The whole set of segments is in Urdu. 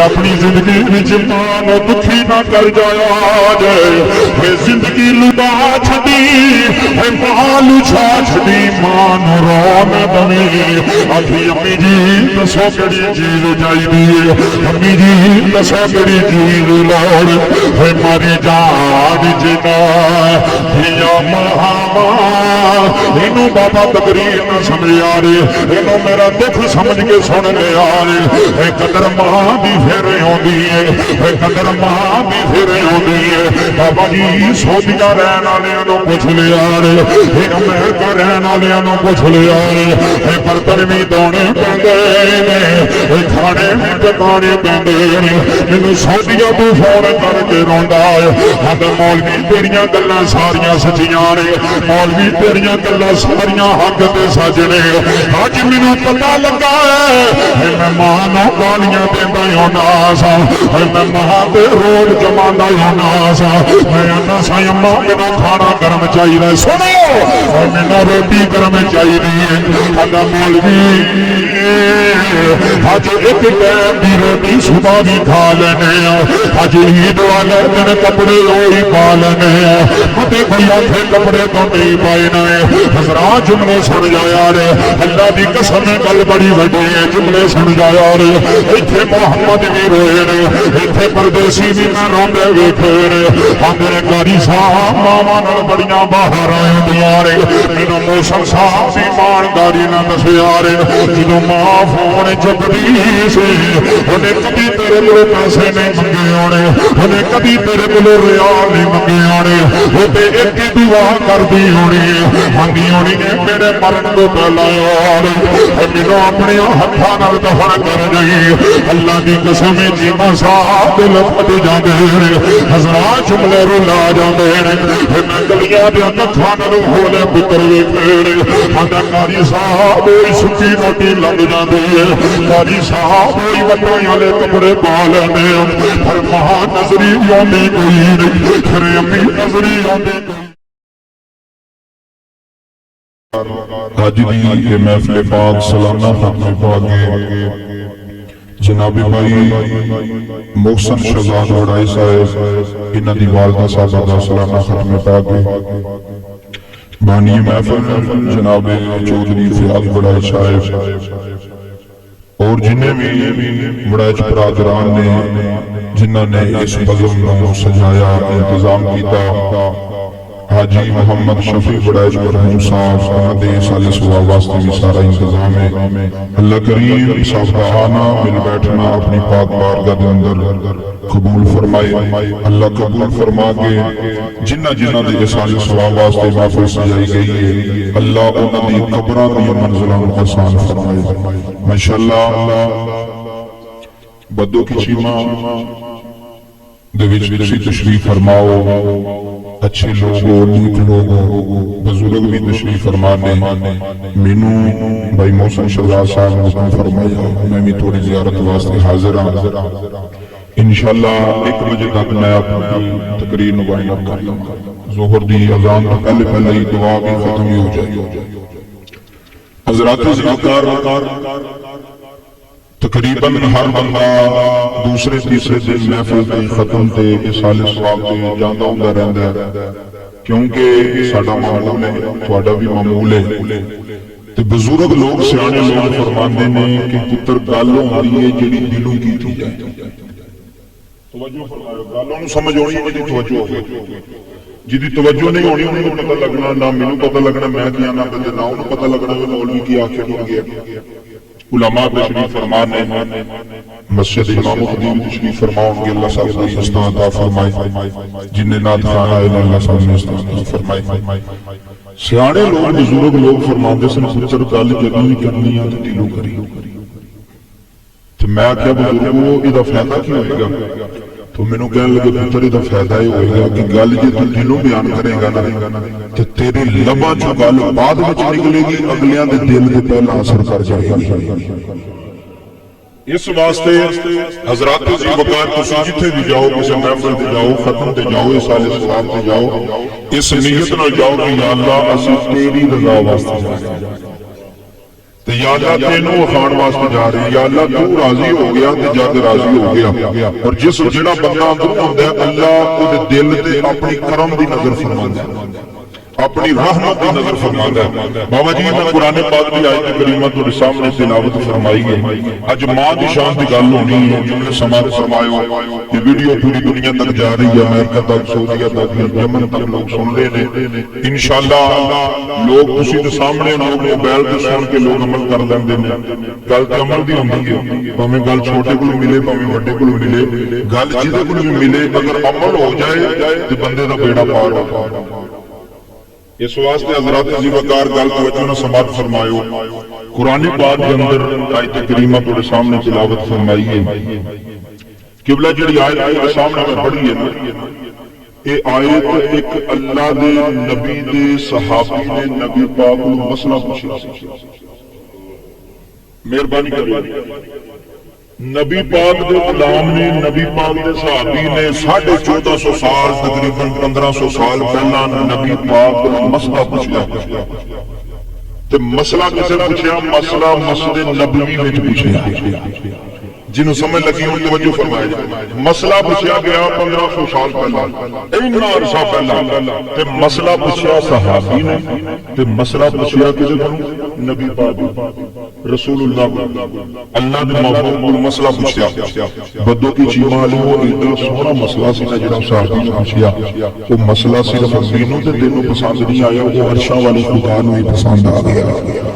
اپنی زندگی وچ ماں نو دکھی نہ کر جایا جے اے زندگی لٹا چھڈی اے ماں لچھا چھڈی ماں نو رو نہ دے آکھی امی جی دسو کیڑی چیز چاہیے امی جی دسو کیڑی چیز لوڑ اے ماری جان جنا دھیا مہاوا اینو بابا تقریر نہ سمجھ آ رہے اینو میرا دکھ سمجھ کے سن لے آ رہے اے قدر ماں دی پھر ہوندی ہے اے قدر ماں دی پھر ہوندی ہے بابا جی سعودیہ رہن والےاں نوں پوچھ لیا اے امریکہ رہن والےاں نوں پوچھ لیا اے برتن بھی دھونے پیندے نے اے کھانے بھی پکانے پیندے نے مینوں سعودیہ تو فون کر کے روندا ہے ہن مولوی تیریاں گلاں ساریاں سچیاں نے مولوی تیریاں گلاں ساریاں حق تے سچ نے اج مینوں پتہ لگا ہے میں ماں نوں گالیاں دیندا ہونا سا میں ماں دے روڈ جماندا ہونا سا میں آنا سا اماں مینوں کھانا گرم چاہیے سنو مینوں روٹی گرم چاہیے آندا مولوی اج ایک ٹائم دی روٹی صبح بھی کھا لینے اج عید والے دن کپڑے وہی پا لینے کتے کوئی آتھے کپڑے تو نہیں پائے نئے حضرات جملے سن جایا رے اللہ دی قسم گل بڑی وڈی ہے جملے سن جایا رے ایتھے محمد بھی روئے نے ایتھے پردیسی بھی میں روندے ویکھے نے میرے قاری صاحب ماواں نال بڑیاں باہر آئے دیا رے مینوں موسم صاحب دی ایمانداری نہ دسیا رے جدوں ماں فون چکدی سی انہیں کبھی تیرے کولوں پیسے نہیں منگے ہونے انہیں کبھی تیرے کولوں ریال نہیں منگے ہونے وہ تے ایک ہی دعا کردی ہونی آندی ہونی ہے میرے مرن تو پہلا یار مینوں اپنے ہتھاں نال دفن کر گئی اللہ دی قسم جیواں صاحب دل پھٹ جاندے حضرات جملے رلا جاندے میں گلیاں دے ہتھاں نال ہولے پتر ویکھے آندا قاری صاحب اوہی سچی روٹی لگ جاندی ہے قاری صاحب اوہی وٹائی والے کپڑے پا لیندے پر ماں نظری آندی کوئی نہیں پھر امی نظری آندی آج دی یہ محفل پاک سلامہ ختم پاک جناب بھائی محسن شہزاد وڑائی صاحب انہاں دی والدہ صاحبہ دا سلامہ ختم پاک بانی محفل جناب چودھری فیاض وڑائی صاحب اور جنہیں بھی وڑائی برادران نے جنہاں نے اس بزم نو سجایا انتظام کیتا حاجی محمد شفیع وڑائج مرحوم صاحب سندے سال سوا واسطے بھی سارا انتظام ہے اللہ کریم صاحبانہ مل بیٹھنا اپنی پاک بارگاہ دے اندر قبول فرمائے اللہ قبول فرما کے جنہ جنہ دے سال سوا واسطے محفل سجائی گئی ہے اللہ انہ دی قبران دی منزلان آسان فرمائے ماشاءاللہ بدو کی چیمہ دے وچ تشریف فرماؤ اچھے لوگوں نیک لوگوں بزرگ بھی تشریف فرمانے مینوں بھائی محسن شہزاد صاحب نے حکم فرمایا میں بھی تھوڑی زیارت واسطے حاضر ہوں انشاءاللہ 1 بجے تک میں اپنی تقریر مبائن کر لوں ظہر دی اذان تو پہلے ہی دعا بھی ختم ہی ہو جائے حضرات ذکر تقریباً ہر بندہ دوسرے تیسرے دن محفل تے ختم تے سال ثواب تے جاندا ہوندا رہندا ہے کیونکہ ساڈا معمول ہے تہاڈا بھی معمول ہے تے بزرگ لوگ سیانے لوگ فرماندے نے کہ پتر گل ہوندی ہے جڑی دلوں کیتی جائے توجہ فرماؤ گلوں نوں سمجھ ہونی ہے جدی توجہ ہوے جدی توجہ نہیں ہونی انہوں کو پتہ لگنا نہ مینوں پتہ لگنا میں کیا نہ نہ انہوں پتہ لگنا مولوی کی آنکھیں کھل گیا علماء تشریف فرمانے مسجد امام خدیم تشریف فرماؤں گے اللہ صاحب نے استعان عطا فرمائے جنہیں نات خانہ ہے اللہ صاحب نے استعان عطا فرمائے سیانے لوگ بزرگ لوگ فرماندے سن پتر گل جدوں ہی کرنی ہے تو دلوں کری تو میں کیا بزرگوں ادھا فائدہ کیا ہوئے گا تو میں نے کہنے لگے پتر ادھا فائدہ ہی ہوئے گا کہ گل جے تو دلوں بیان کرے گا نا تو تیرے لبا جو گل بعد وچ نکلے گی اگلیاں دے دل دے پہلا اثر کر جائے گی اس واسطے حضرات جی وقار تسی جتھے بھی جاؤ کسی محفل تے جاؤ ختم تے جاؤ اس سال ثواب تے جاؤ اس نیت نال جاؤ کہ یا اللہ اسی تیری رضا واسطے جائیں تے یا اللہ تینوں وکھاؤਣ واسطے جا رہے ہیں، یا اللہ تو راضی ہو گیا تے جگ راضی ہو گیا۔ اور جس جڑا بندہ اندروں ہوندا ہے اللہ وہ دل تے اپنی کرم دی نظر فرماندا ہے، اپنی رحمت کی نظر فرماندا ہے۔ بابا جی میں قرآن پاک کی آیت کریمہ تہاڈے سامنے تلاوت فرمائی ہے۔ اج ماں دی شان دی گل ہونی ہے، جملے سماعت فرمایو، یہ ویڈیو پوری دنیا تک جا رہی ہے، امریکہ تک، سعودیہ تک، یمن تک لوگ سن رہے ہیں۔ انشاءاللہ لوگ تسی دے سامنے لوگ موبائل تے سن کے لوگ عمل کر لیندے نے۔ گل تے عمل دی ہوندی ہے، بھاویں گل چھوٹے کول ملے بھاویں وڈے کول ملے، گل جہدے کول بھی ملے اگر عمل ہو جائے تے بندے دا بیڑا پار ہو جائے۔ اس واسطے حضرات عزیز وقار گل توجہ نہ سماعت فرمایو، قرآن پاک کے اندر آیت کریمہ تھوڑے سامنے تلاوت فرمائی ہے۔ قبلہ جڑی آیت تھوڑے سامنے میں پڑھی ہے نا، یہ آیت ایک اللہ دے نبی دے صحابی نے نبی پاک کو مسئلہ پوچھا، مہربانی کریے، نبی پاک دے غلام نے، نبی پاک دے صحابی نے 1450 سال تقریباً 1500 سال پہلا نبی پاک کو مسئلہ پوچھا، تے مسئلہ کسے پوچھا؟ مسئلہ مسجد نبوی وچ پوچھا، جنہوں سمجھ لگی ہوں توجہ فرمائے جائے۔ مسئلہ پوچھا گیا 1500 سال پہلا، اتنا عرصہ پہلا، تے مسئلہ پوچھا صحابی نے، تے مسئلہ پوچھا کسے کو؟ نبی پاک رسول اللہ، اللہ دے محبوب کو مسئلہ پوچھا۔ بدو کی چیمہ علی وہ اتنا سونا مسئلہ سی نا جڑا صحابی نے پوچھا، وہ مسئلہ صرف دینوں تے دینوں پسند نہیں آیا، وہ عرشاں والے خدا نوں ہی پسند آ گیا۔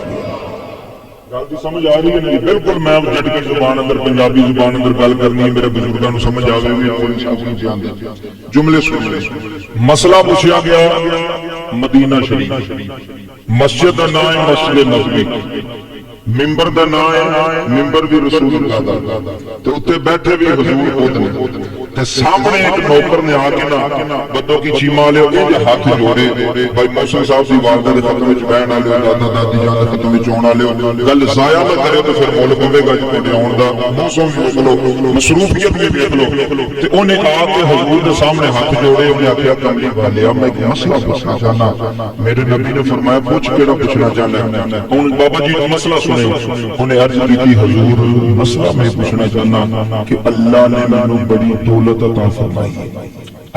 سمجھ آ رہی ہے نہیں؟ بالکل میں جٹ کی زبان اندر پنجابی زبان اندر گل کرنی ہے، میرے بزرگاں نوں سمجھ آوے بھی کوئی صاحب نہیں جاندے۔ جملے سن لے، مسئلہ پوچھا گیا مدینہ شریف، مسجد دا نام ہے مسجد نبوی، ممبر دا نام ہے ممبر بھی رسول اللہ دا، تے اوتے بیٹھے بھی حضور خود نے، تے سامنے ایک نوکر نے آ کے نا بدو کی چیمہ والے یہ ہاتھ جوڑے، بھائی محسن صاحب دی والدہ دے ختم وچ بہن والے، دادا دادی جان دے ختم وچ آن والے، گل ضائع نہ کرے تو پھر مول پوے گا جے تے آن دا، موسم وی ویکھ لو، مصروفیت وی ویکھ لو۔ تے اونے آ کے حضور دے سامنے ہاتھ جوڑے، اونے آکھیا کملی والیا میں ایک مسئلہ پوچھنا چاہنا۔ میرے نبی نے فرمایا پوچھ کیڑا پوچھنا چاہنا ہے؟ ہن بابا جی مسئلہ سنو، انہیں عرض کی حضور مسئلہ میں پوچھنا چاہنا کہ اللہ نے مینوں بڑی دولت عطا فرمائی،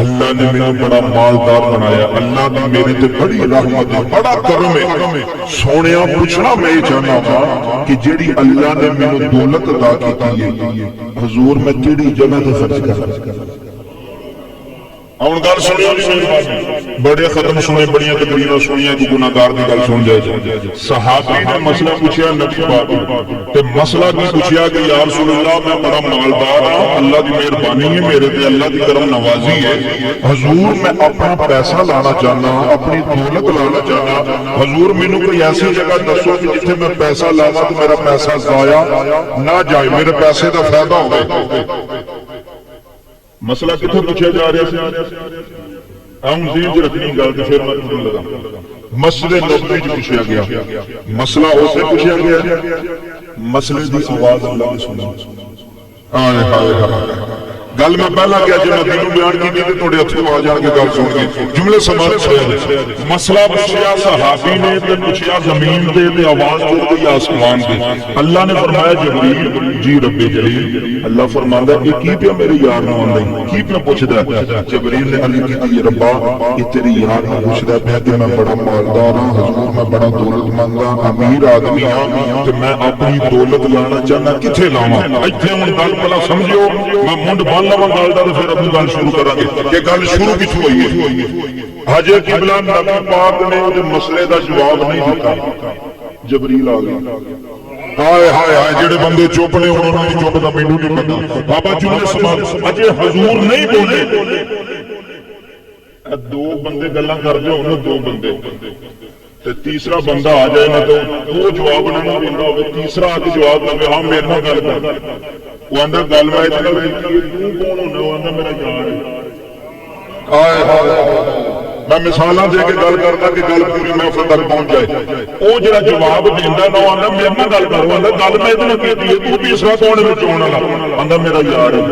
اللہ نے مینوں بڑا مالدار بنایا، اللہ نے میرے تے بڑی رحمت ہے، بڑا کرم ہے۔ سونیا پوچھنا میں یہ چاہنا ہوں کہ جیڑی اللہ نے مینوں دولت عطا کی ہے حضور میں کیڑی جگہ تے خرچ کرا؟ ہوں گل سنو جی، بڑے ختم سنے، بڑیاں تقریراں سنیاں، کوئی گناہگار دی گل سن جائے۔ صحابی نے مسئلہ پوچھا نبی پاک تے مسئلہ بھی پوچھا کہ یا رسول اللہ میں بڑا مالدار ہوں، اللہ دی مہربانی ہے میرے تے، اللہ دی کرم نوازی ہے، حضور میں اپنا پیسہ لانا چاہنا، اپنی دولت لانا چاہنا، حضور مینوں کوئی ایسی جگہ دسو کہ جتھے میں پیسہ لاواں تو میرا پیسہ ضائع نہ جائے، میرے پیسے دا فائدہ ہوئے۔ مسئلہ کتوں پوچھا جا رہا ہے؟ ہم ذہن چ رکھنی گل تے پھر میں تمہیں لگا مسجد نبوی وچ پوچھا گیا، مسئلہ اسے پوچھا گیا، مسئلے دی آواز اللہ نے سنی۔ ہائے ہائے ہائے، گل میں پہلا کیا جی میں دینوں بیان کی تے تھوڑے ہتھوں آ جان کے گل سن کے جملے سماعت سن۔ مسئلہ پوچھا صحابی نے تے پوچھا زمین تے تے آواز ٹوٹ گئی آسمان تے، اللہ نے فرمایا جبریل جی رب جلیل، اللہ فرماندا ہے یہ کی پیا میرے یار نوں آندا کی پیا پوچھدا ہے؟ جبریل نے عرض کی یا ربا یہ تیری یار نوں پوچھدا پیا کہ میں بڑا مالدار ہاں حضور، میں بڑا دولت مند ہاں، امیر آدمی ہاں تے میں اپنی دولت لانا چاہنا کتھے لاواں؟ ایتھے ہن گل پہلا سمجھو، میں منڈ بن لواں گل دا تے پھر اپنی گل شروع کراں گے کہ گل شروع کتھوں ہوئی ہے۔ حج قبلہ نبی پاک نے اس مسئلے دا جواب نہیں دیتا، جبریل آ گیا۔ ہائے ہائے ہائے، جڑے بندے چپ نے انہوں نے چپ دا مینوں نہیں پتا۔ بابا جملے سماعت، اجے حضور نہیں بولے، دو بندے گلاں کردے ہون، دو بندے تے تیسرا بندہ آ جائے نا تو وہ جواب نہ دیندا ہوے، تیسرا آ کے جواب دے ہاں میرے نال گل کر، وہ آندا گل میں اتنا ویکھی تو کون ہونا؟ وہ آندا میرا یار ہے۔ ہائے ہائے، میں مثالاں دے کے گل کردا کہ گل پوری محفل تک پہنچ جائے۔ وہ جڑا جواب دیندا نا آندا میرے نال گل کرو، آندا گل میں اتنا کیتی ہے تو تیسرا کون وچ آن والا؟ آندا میرا یار ہے۔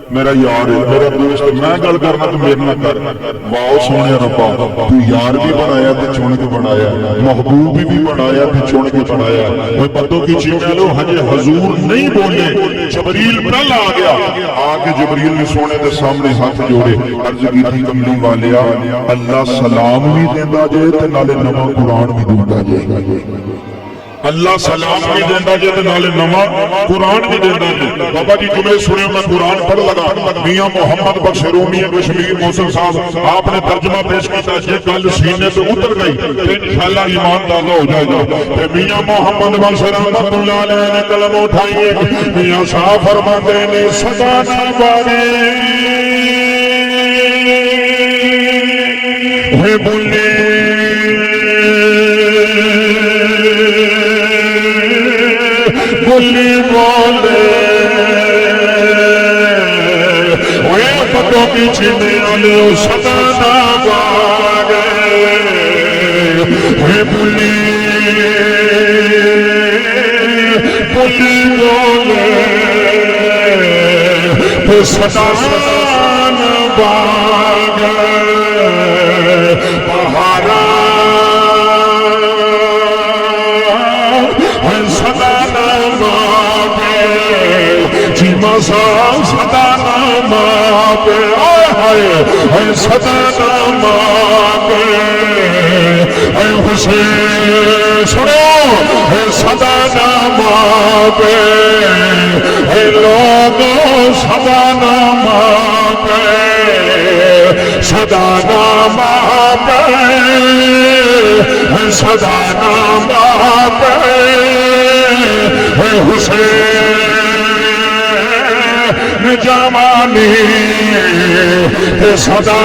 میرا یار ہے میرا دوست ہے میں گل کرنا تو میرے نہ کر واؤ سونے ربا تو یار بھی بنایا تے چن کے بنایا محبوب بھی بنایا تے چن کے بنایا وہ بندوں کی چیزیں لو ہجے حضور نہیں بولے جبریل پہل آ گیا آ کے جبریل نے سونے دے سامنے ہاتھ جوڑے عرض کی تھی کملی والیا اللہ سلام بھی دیندا جے تے نالے نواں قرآن بھی دیندا جے اللہ سلام بھی دینا جائے نالے نواں قرآن بھی دینا جائے بابا جی جمعے سنے میں قرآن پڑھ لگا میاں محمد بخش رومی کشمیر محسن صاحب آپ نے ترجمہ پیش کیا یہ گل سینے سے اتر گئی انشاءاللہ ایمان تازہ ہو جائے گا میاں محمد بخش رحمت اللہ علیہ نے قلم اٹھائیے میاں صاحب فرماتے نے صدا نباری ہے بولے بولی بولے وہ پتوں کی چھنے والے صدا نبارے وہ بولی بولے تو صدا نبارے بہارا صاحب صدا نامہ پہ آئے صدا نامہ پہ اے حسین سنو صدا نامہ پہ اے لوگوں صدا نامہ پہ صدا نامہ پہ صدا نامہ پہ اے حسین جمانی صدا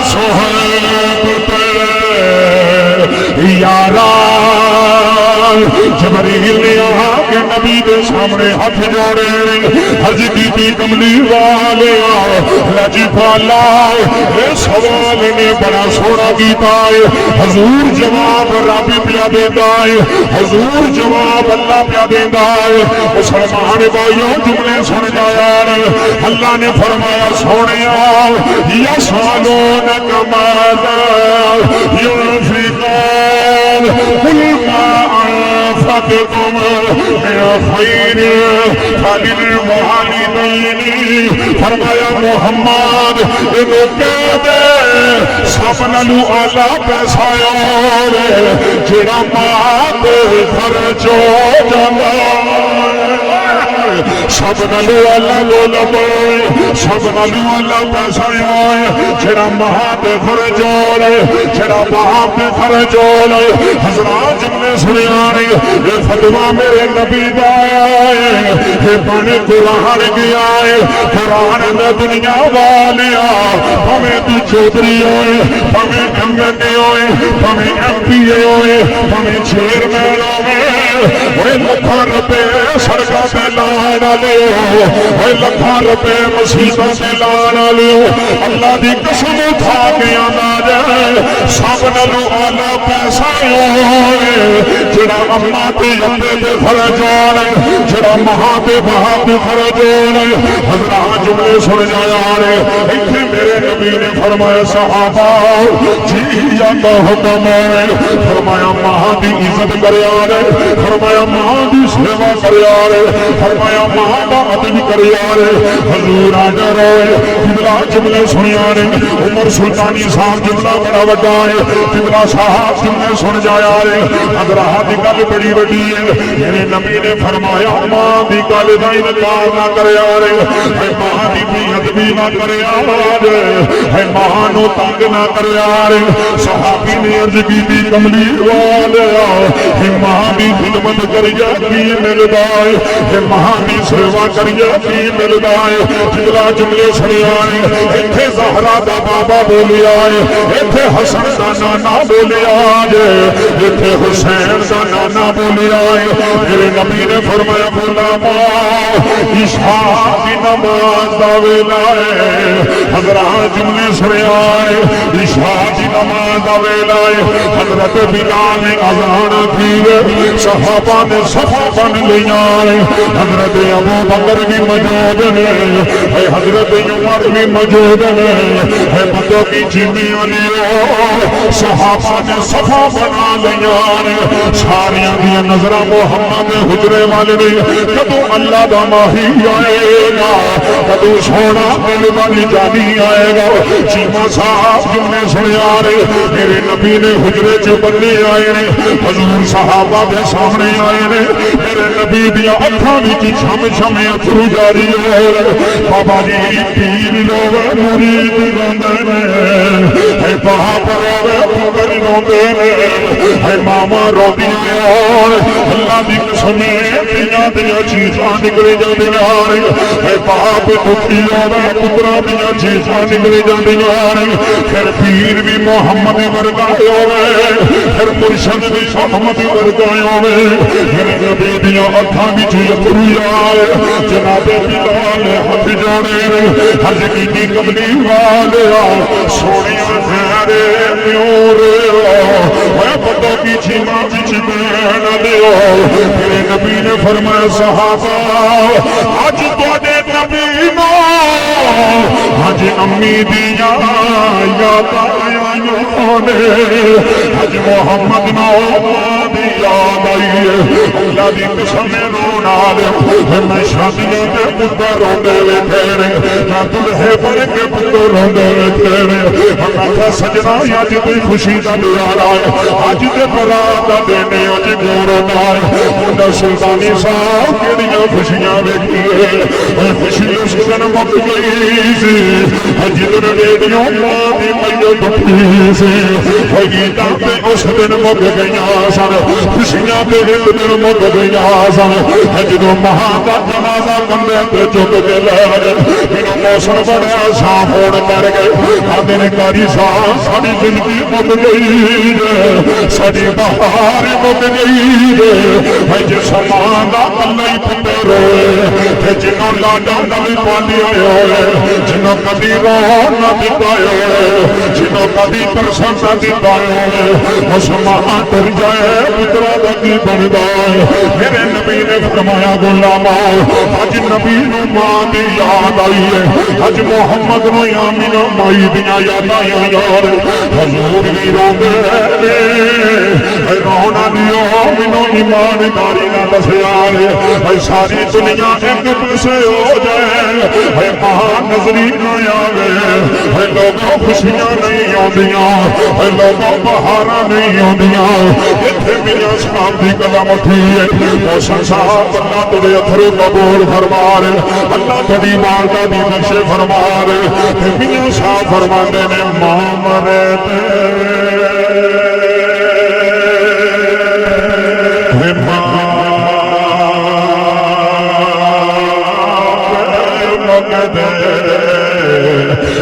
سہیب پہ یاران جبریل نے آ کے نبی کے سامنے ہاتھ جوڑے حج کی کملی والے لجی پالا یہ سوال نے بڑا سونا کیتا ہے حضور جواب رب پیا دیتا ہے حضور جواب اللہ پیا دیتا ہے مسلمان بھائیوں جملے سن جایا اللہ نے فرمایا سونیا یسالونک ماذا ينفقون قل ما أنفقتم من خير فللوالدين فرمایا محمد انہوں کہہ دے سب نالو آلہ پیسہ اور جڑا ماں دے خرچ ہو جانا سب نالو اللہ لولا بوئے سب نالو اللہ پیسہ ہوئے جڑا ماں دے خرچ ہو جڑا ماں دے خرچ ہو حضرات جملے سنیانے یہ فتوہ میرے نبی دایا ہے یہ بنے قرآن گیا ہے قرآن میں دنیا والیا ہمیں تو چودری ہوئے ہمیں ایم ہوئے ہمیں ایم پی اے ہوئے ہمیں چیئرمین ہوئے وہ لکھا روپے سڑکا پہ لانا لے وہ لکھا روپے مسیحہ سے لانا لے اللہ دی قسم اٹھا کے آنا جائے سب نلو آلہ پیسہ ہوئے جڑا اممہ تے یندے دے خرج ہوئے جڑا مہا تے بہا تے خرج ہوئے حضرات جملے سن جایا رہے ایتھے میرے نبی نے فرمایا صحابہ جی جاتا حکم ہے فرمایا مہا دی عزت کریا رہے فرمایا مہا دی سیوا کریا رہے فرمایا مہا دا عدل کریا رہے حضور آجا رہے قبلہ جملے سنیا رہے عمر سلطانی صاحب جملہ بڑا وڈا ہے قبلہ صاحب جملے سن جایا رہے حضرات دی گل بڑی بڑی ہے میرے نبی نے فرمایا ماں دی گل دا انکار نہ کریا رہے اے ماں دی بیعت بھی نہ کریا رہے اے ماں نو تنگ نہ کریا رہے صحابی نے عرض کی تھی کملی والیا اے ماں دی خدمت کریا کی ملدا ہے اے ماں دی سیوا کریا کی ملدا ہے جملہ جملے سنیا رہے ایتھے زہرا دا بابا بولیا ہے ایتھے حسن دا نانا بولیا ہے ایتھے حسین دا نانا بولیا ہے میرے نبی نے فرمایا غلاما اشحاق نماز دا ویلا ہے حضرات جملے سنائے عشاء دی نماز دا ویلا ہے حضرت بلال نے اذان دی صحابہ نے صفا بن لیا حضرت ابو بکر بھی موجود ہے حضرت عمر بھی موجود ہے بندوں کی جمی علی صحابہ نے صفا بنا لیا ساری دیا نظر محمد حجرے والے نے کدو اللہ دا ماہی آئے گا کدو سونا دل والی جانی آئے گا چیما صاحب جمنے سنیا رہے میرے نبی نے حجرے چ بندے آئے نے حضور صحابہ کے سامنے آئے نے میرے نبی دیا اکھاں وچ چھم چھم اتھرو جاری ہو رہے بابا جی پیر لوگ مرید روندے نے اے باپ روے پتر روندے نے اے ماما روندی اور اللہ دی قسم دنیا دیا چیزاں نکلے جاندی اے باپ دکھی ہوے پترا دیا چیزاں نکلے جاندی پھر پیر بھی محمد ورگا ہوے پھر مرشد بھی محمد ورگا ہوے میرے نبی دیا اکھاں وچ اتھرو آئے جناب بلال ہاتھ جوڑے حج کی قبلی والے سونیا پیارے پیورے اے پتہ کی چھیما وچ بین دیو میرے نبی نے فرمایا صحابہ اج تواڈے نبی نو اج امی دیا یاد آئیاں نے اج محمد نو دی یاد آئی اللہ دی قسم رونا لے میں شادیاں دے پتر روندے ویکھے نے میں دلہے بن کے پتر روندے ویکھے نے میں کہا سجنا اج کوئی خوشی دا دن آئے اج دے برات دا دن اج گورو آئے انہاں سلطانی صاحب کیڑیاں خوشیاں ویکھیے خوشی اس دن مک گئی سی جدن ریڈیوں ماں دی میو ڈٹھی سی گیتاں تے اس دن مک گئیاں سن خوشیاں تے ایک دن مک گئیاں سن جدوں ماں دا جنازہ کندھے تے چک کے لے گئے میرا موسم بڑا صاف ہون کر گئے آدھے نے کاری صاحب ساری زندگی مک گئی ساری بہار مک گئی جس ماں دا اللہ ہی پتر ہوئے جنہوں لاڈاں دا بھی پانی آئے ہوئے جنہوں کبھی روح نہ دکھائے ہوئے جنہوں کبھی ترسن نہ دکھائے ہوئے اس ماں تر جائے پترہ دا کی بندہ میرے نبی نے فرمایا غلامہ اج نبی نو ماں دی یاد آئی ہے اج محمد نو یامین مائی دیاں یاد آئیاں یار حضور بھی روندے نے رونا دیو منو ایمانداری نہ دسیا ہے ساری دنیا ایک پاسے ہو جائے ماں نظری نہ آوے لوگوں خوشیاں نہیں آندیاں لوگوں بہاراں نہیں آندیاں ایتھے میاں صاحب دی قدم اٹھی ہے موسم صاحب اللہ تیرے اتھرو قبول فرما رہے اللہ تیری والدہ دی بخشے فرما رہے میاں صاحب فرماندے نے ماں مرے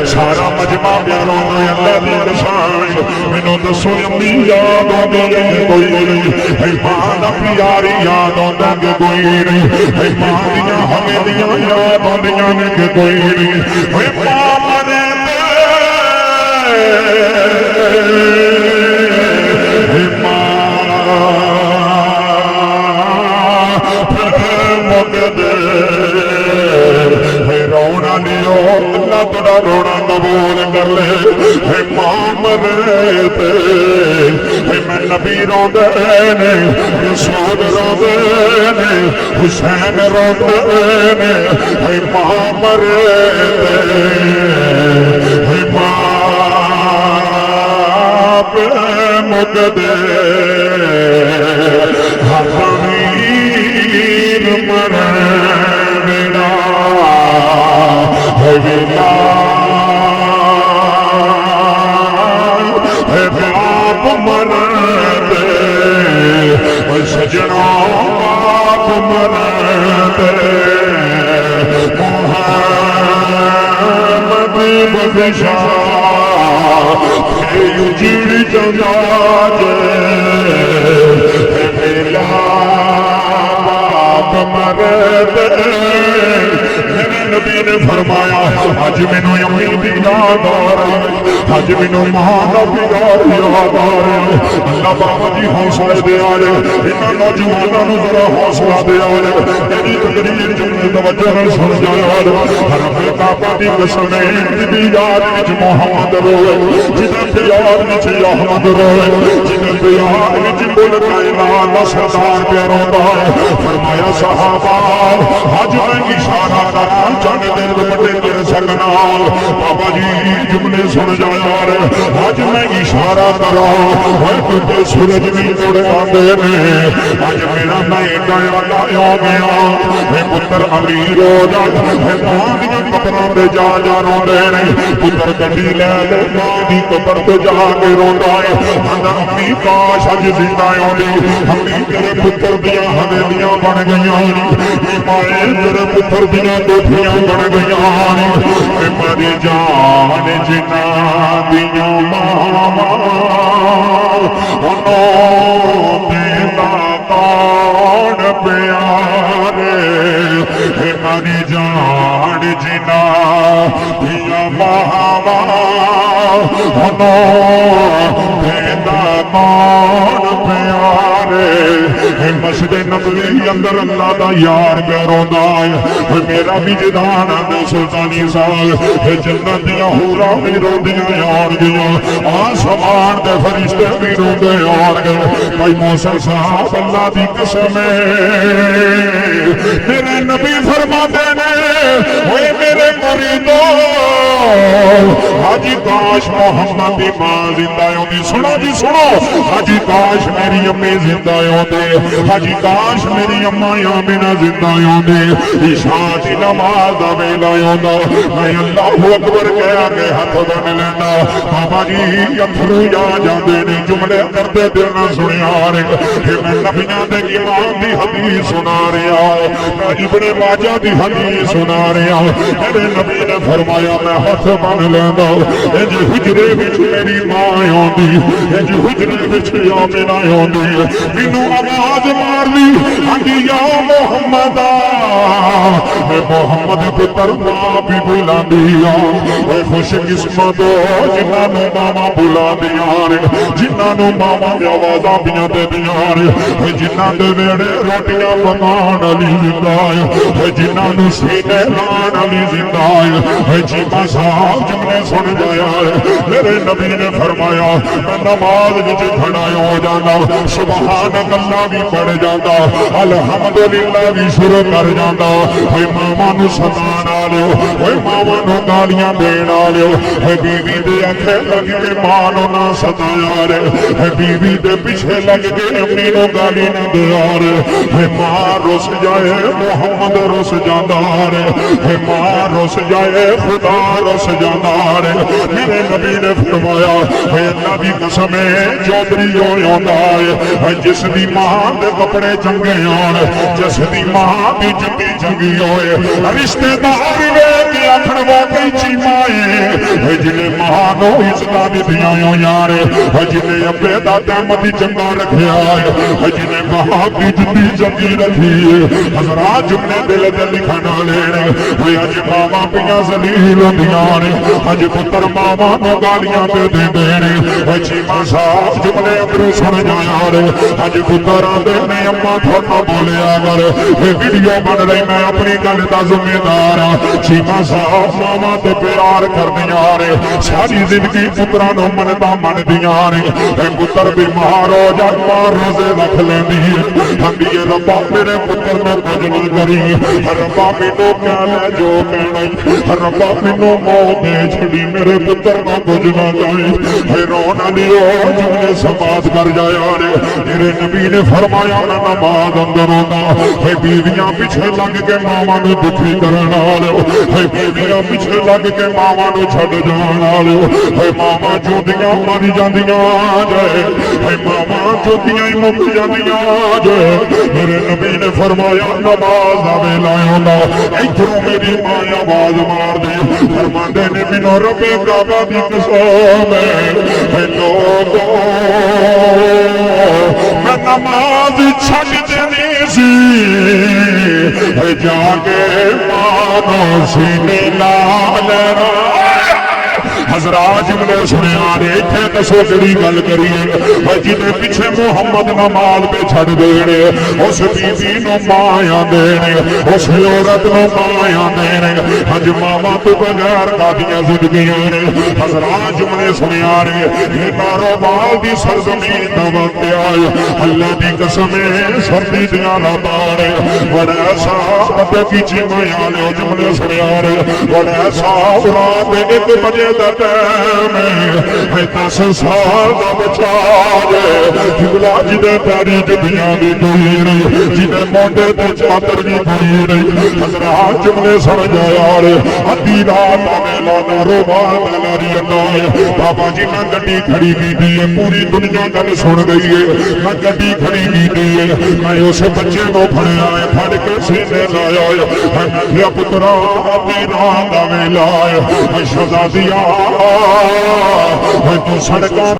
سارا مجمع بیانوں میں اللہ دی قسم مینوں دسو امی یاد آندے کوئی نہیں اے ماں دا پیاری یاد آندا کہ کوئی نہیں اے ماں دیاں حویلیاں یاد آندیاں نے کہ کوئی نہیں اے ماں مرے اے ماں مک دے رونا دیو اللہ تڑا رونا قبول کر لے اے ماں مرے تے اے میں نبی روندے نے رسول روندے نے حسین روندے نے اے ماں مرے تے اے باپ مک دے حضیر مرے بنا باپ مرد سجنا باپ مرد محمد بخشا اجڑ جگہ میرا باپ مرد نبی نے فرمایا اج مینوں امی دی یاد آ رہی اج مینوں ماں دا پیار یاد آ رہا اللہ بابا جی حوصلہ دے آ رہے انہاں نوجواناں نوں ذرا حوصلہ دے آ رہے تیری تقریر جملے توجہ نال سن جا یار رب کعبہ دی قسم دی یاد وچ محمد روئے جدے پیار وچ احمد روئے جدے پیار وچ بول کائنات دا سردار پہ روندا ہے فرمایا صحابہ اج میں اشارہ کراں چند دن بڑے کر سکنا بابا جی جملے سن جا یار اج میں اشارہ کراں ہر تے سورج بھی اڑ آندے نے اج میرا بیٹا لایا گیا اے پتر امیر ہو جا اے ماں دی قبراں تے جا جا روندے نے پتر گڈی لے لے ماں دی قبر تے جا کے روندا ہے امی کاش اج زندہ ہوندی امی تیرے پتر دیاں حویلیاں بن گئیاں مائے تیرے پتر دیاں کوٹھیاں بن گئیاں اے میری جان جنہاں دیاں ماواں انہوں دینا کون پیارے اے میری جان جنہاں دیاں ماواں انہوں دینا کون پیارے مسجد نبوی اندر اللہ دا یار پہ روندا ہے میرا بھی جدان ہے سلطانی سال جنت دیاں حوراں بھی روندیاں یار گیاں آسمان دے فرشتے بھی روندے یار گئے بھائی موسیٰ صاحب اللہ دی قسم ہے میرے نبی فرماتے نے اے میرے مریدو حاجی کاش محمد دی ماں زندہ ہوندی سنو جی سنو حاجی کاش میری امی زندہ ہوندی حاجی کاش میری اما آمینہ زندہ ہوندی عشاء دی نماز دا ویلا ہوندا میں اللہ اکبر کہہ کے ہاتھ بن لینا بابا جی اتھرو جا جاندے نے جملے کرتے دل نہ سنیا رہے کہ میں نبیاں دے امام دی حدیث سنا رہا میں ابن ماجہ دی حدیث سنا رہا میرے نبی نے فرمایا میں ہاتھ بن لینا انج حجرے وچ میری ماں ہوندی انج حجرے وچ آمینہ ہوندی مینوں آواز مار دی آندی یا محمد اے محمد پتر ماں بھی بلاندی اے خوش قسمت جنہاں نوں ماں بلاندیاں جنہاں نوں ماں آوازاں پیاں تے دیاں جنہاں دے ویڑے روٹیاں پکان والی زندہ ہے جنہاں نوں سینے لان والی زندہ ہے جیما صاحب جملے سن جایا میرے نبی نے فرمایا میں نماز وچ کھڑا ہو جانا سبحان اللہ بھی پڑھ جاتا الحمدللہ بھی شروع کر جاتا اے ماما نو ستان والو اے ماما نو گالیاں دین والو اے بیوی دے اکھے لگ کے ماں نو نہ ستایا رے اے بیوی دے پیچھے لگ کے امی نو گالی نہ دیا رے اے ماں رس جائے محمد رس جاندا رے اے ماں رس جائے خدا رس جاندا رے میرے نبی نے فرمایا اے اللہ دی قسم ہے چودھری ہوندا ہے جس دی ماں دے کپڑے چنگے ہون جس دی ماں دی جُتی چنگی ہوئے رشتے دار لے کے آکھن واقعی چیمائے جنہیں ماں نو عزتاں دتیاں یار جنہیں ابے دا دامدی چنگا رکھیا ہے جنہیں ماں دی جُتی چنگی رکھی حضرات جملے دل دے لکھنا لینے اج ماما پیاں ذلیل ہوندیاں نے اج پتر ماما نو گالیاں تے دیندے نے چیما صاحب جملے اندروں سن جایا رے اج پتر آندے نے اما تھوڑا بولیا کر ویڈیو بن رہی میں اپنی گل دا ذمہ دار ہاں چیما صاحب ماما تے پیار کردیاں رے ساری زندگی پتراں نو منتا مندیاں نے پتر بیمار ہو جا ماں روزے رکھ لیندی ہندی ربا میرے پتر نو کچھ نہ کری ربا مینوں کہہ لے جو کہنا ربا مینوں موت دے چھڑی میرے پتر نو کچھ نہ کری رون علی جملے سماعت کر جایا رے میرے نبی نے فرمایا میں نماز اندر ہوتا ہے بیویاں پیچھے لگ کے ماما نو دکھی کرنا لو ہے بیویاں پیچھے لگ کے ماما نو چھڈ جانا لو ہے ماما جوتیاں ماری جاندیاں جائے ہے ماما جوتیاں ہی مک جاندیاں جائے میرے نبی نے فرمایا نماز دا ویلا ہوندا ایتھوں میری ماں آواز مار دے فرماندے نے مینوں رب کعبہ دی قسم ہے لوگوں میں نماز چھڈ دینی سی جا کے مانو سینے لال حضرات جملے سنے آنے تھے دسو جڑی گل کریے جنہیں پیچھے محمد نمال پہ چھڑ دینے اس بی بی نو مایا دینے اس عورت نو مایا دینے ہج ماما تو بغیر قادیاں زندگیاں نے حضرات جملے سنے آنے یہ کاروبار دی سرزمین دا وقت آئے اللہ دی قسمیں سردی دیاں لاتارے بڑا ایسا پتہ کی چیمائیاں لے جملے سنے آنے بڑا ایسا رات 1 بجے دا میں 10 سال دا بچا جے جبلا جدے پیاری جدیاں بھی کوئی نہیں جدے موٹے تے چادر بھی کوئی نہیں حضرات جملے سمجھ آیا رے ادھی رات ویلا کاروبار والا ریاض بابا جی میں گڈی کھڑی کی دی ہے پوری دنیا گل سن گئی ہے میں گڈی کھڑی کی دی ہے میں اس بچے کو پھڑیا ہے پھڑ کے سینے لایا ہے میں پترا ادھی رات ویلا ہے شہزادیاں تو سڑکاں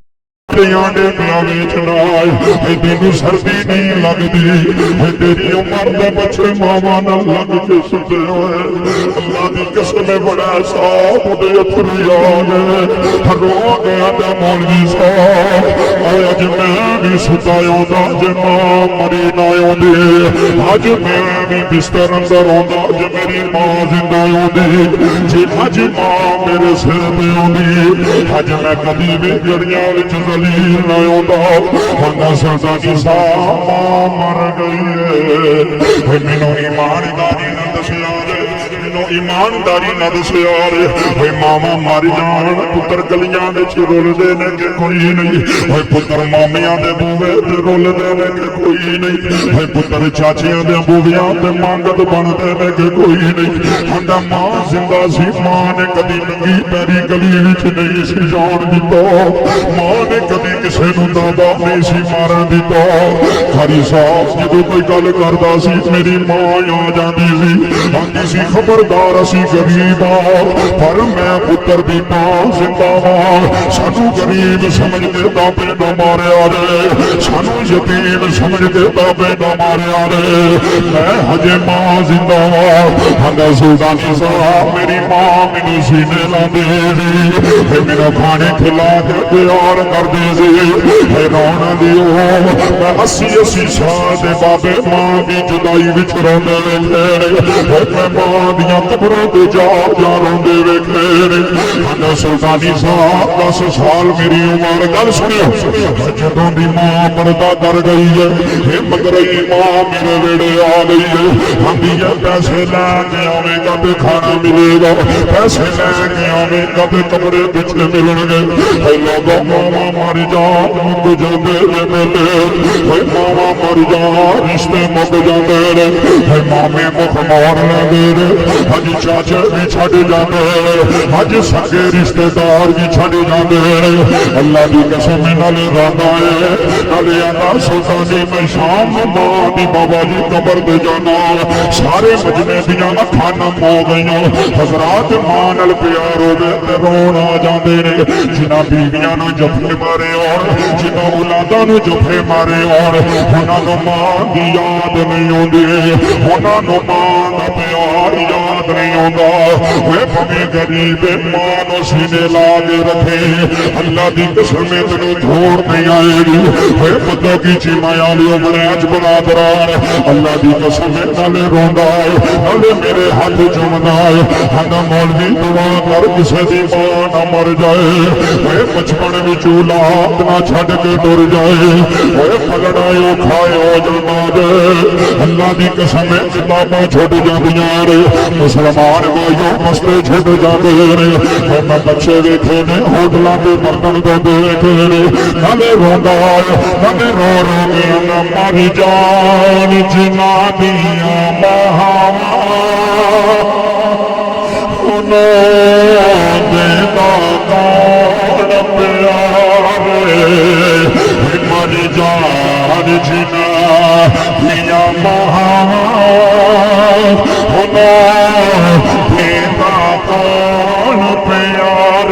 آنے پیا ویچنا ہے تینوں سردی نہیں لگتی تیری عمر دے بچے ماما نہ لگ کے ستے ہوئے اللہ دی قسم بڑا صاحب دے اتھری آگے رو گیا دے مولوی صاحب آج میں بھی ستایوں دا جے ماں مری نہ ہوندی آج میں بھی بستر اندر ہوندا جے میری ماں زندہ ہوندی جے آج ماں میرے سر پہ ہوندی آج میں کبھی بھی گڑیاں وچ ذلیل نہ ہوتا ہونا سردانی صاحب مر گئی ہے مینوں ایمانداری نہ دسیا مینوں ایمانداری نہ دسیا رے ماما مر جان پتر گلیاں وچ رلدے نے کہ کوئی نہیں پتر مامیاں دے بوے تے رلدے نے کہ کوئی نہیں پتر چاچیاں دے بویاں تے مانگت بندے نے کہ کوئی نہیں ہندا ماں زندہ سی ماں نے کبھی ننگی پیری گلی وچ نہیں سی جان دتا ماں نے کبھی کسے نوں دادا نہیں سی مارن دتا کھاری صاحب جدوں کوئی گل کردا سی میری ماں آ جاندی سی آندی سی خبردار اسی غریب پر میں پتر دی ماں زندہ ہاں سانو غریب سمجھ کے دابے نہ ماریا رے سانو یتیم سمجھ کے دابے نہ ماریا رے میں ہجے ماں زندہ ہاں ہندا سلطانی صاحب میری ماں مینوں سینے لا دے میرا کھانے کھلا کے پیار کر دے رونا دیو میں 80 سال دے بابے ماں دی جدائی وچ روندے ویکھے میں ماں دیاں قبروں تے جا روندے ویکھے ہندا سلطانی صاحب 10 سال میری عمر گل سنیو جدوں دی ماں پردہ کر گئی ہے مگرئی ماں میرے ویڑے آ گئی ہے ہندی ہے پیسے لے کے آویں گا تے کھانا ملے گا پیسے لے کے آویں گا تے کپڑے پیچھے ملن گے لوگوں ماما مر جان مک جاندے نے میلے ماما مر جان رشتے مک جاندے نے مامے مکھ مار لیندے نے اج چاچے بھی چھڈ جاندے اج سگے رشتے دار بھی چھڈ جاندے اللہ دی قسم نال رہندا ہے نالے آندا سلطانی میں شام ماں دی بابا جی قبر تے جانا سارے مجمے دیاں اکھاں نم ہو گئیاں حضرات ماں نال پیار ہوے تے رون آ جاندے نے جنہاں بیویاں نوں جفے مارے اور جنہاں اولاداں نوں جفے مارے اور انہاں نوں ماں دی یاد نہیں ہوندی انہاں نوں ماں دا پیار یاد نہیں ہوندا اوے بھویں غریب ماں نوں سینے لا کے رکھے اللہ دی قسم تینوں دھوڑ نہیں آئے گی اوے پتہ کی چیمایا لیو بڑے برادران اللہ دی قسم نالے روندا ہے نالے میرے ہاتھ چومدا ہے ہندا مولوی دعا کر کسے دی ماں نہ مر جائے اوے بچپن وچ اولاد نہ چھڈ کے ٹر جائے اوے پلڑا او کھاؤ جلما دے اللہ دی قسم کتاباں چھڈ جاندیاں نے مسلمان بھائیو مستے چھڈ جاندے نے میں بچے ویکھے نے ہوٹلاں تے برتن دھوندے ویکھے نے نالے روندا نالے رو رو کے نہ مر جان جنہاں دیاں ماواں انہاں دے کون پیار مر جان جنہاں دیاں ماواں انہاں دے کون پیار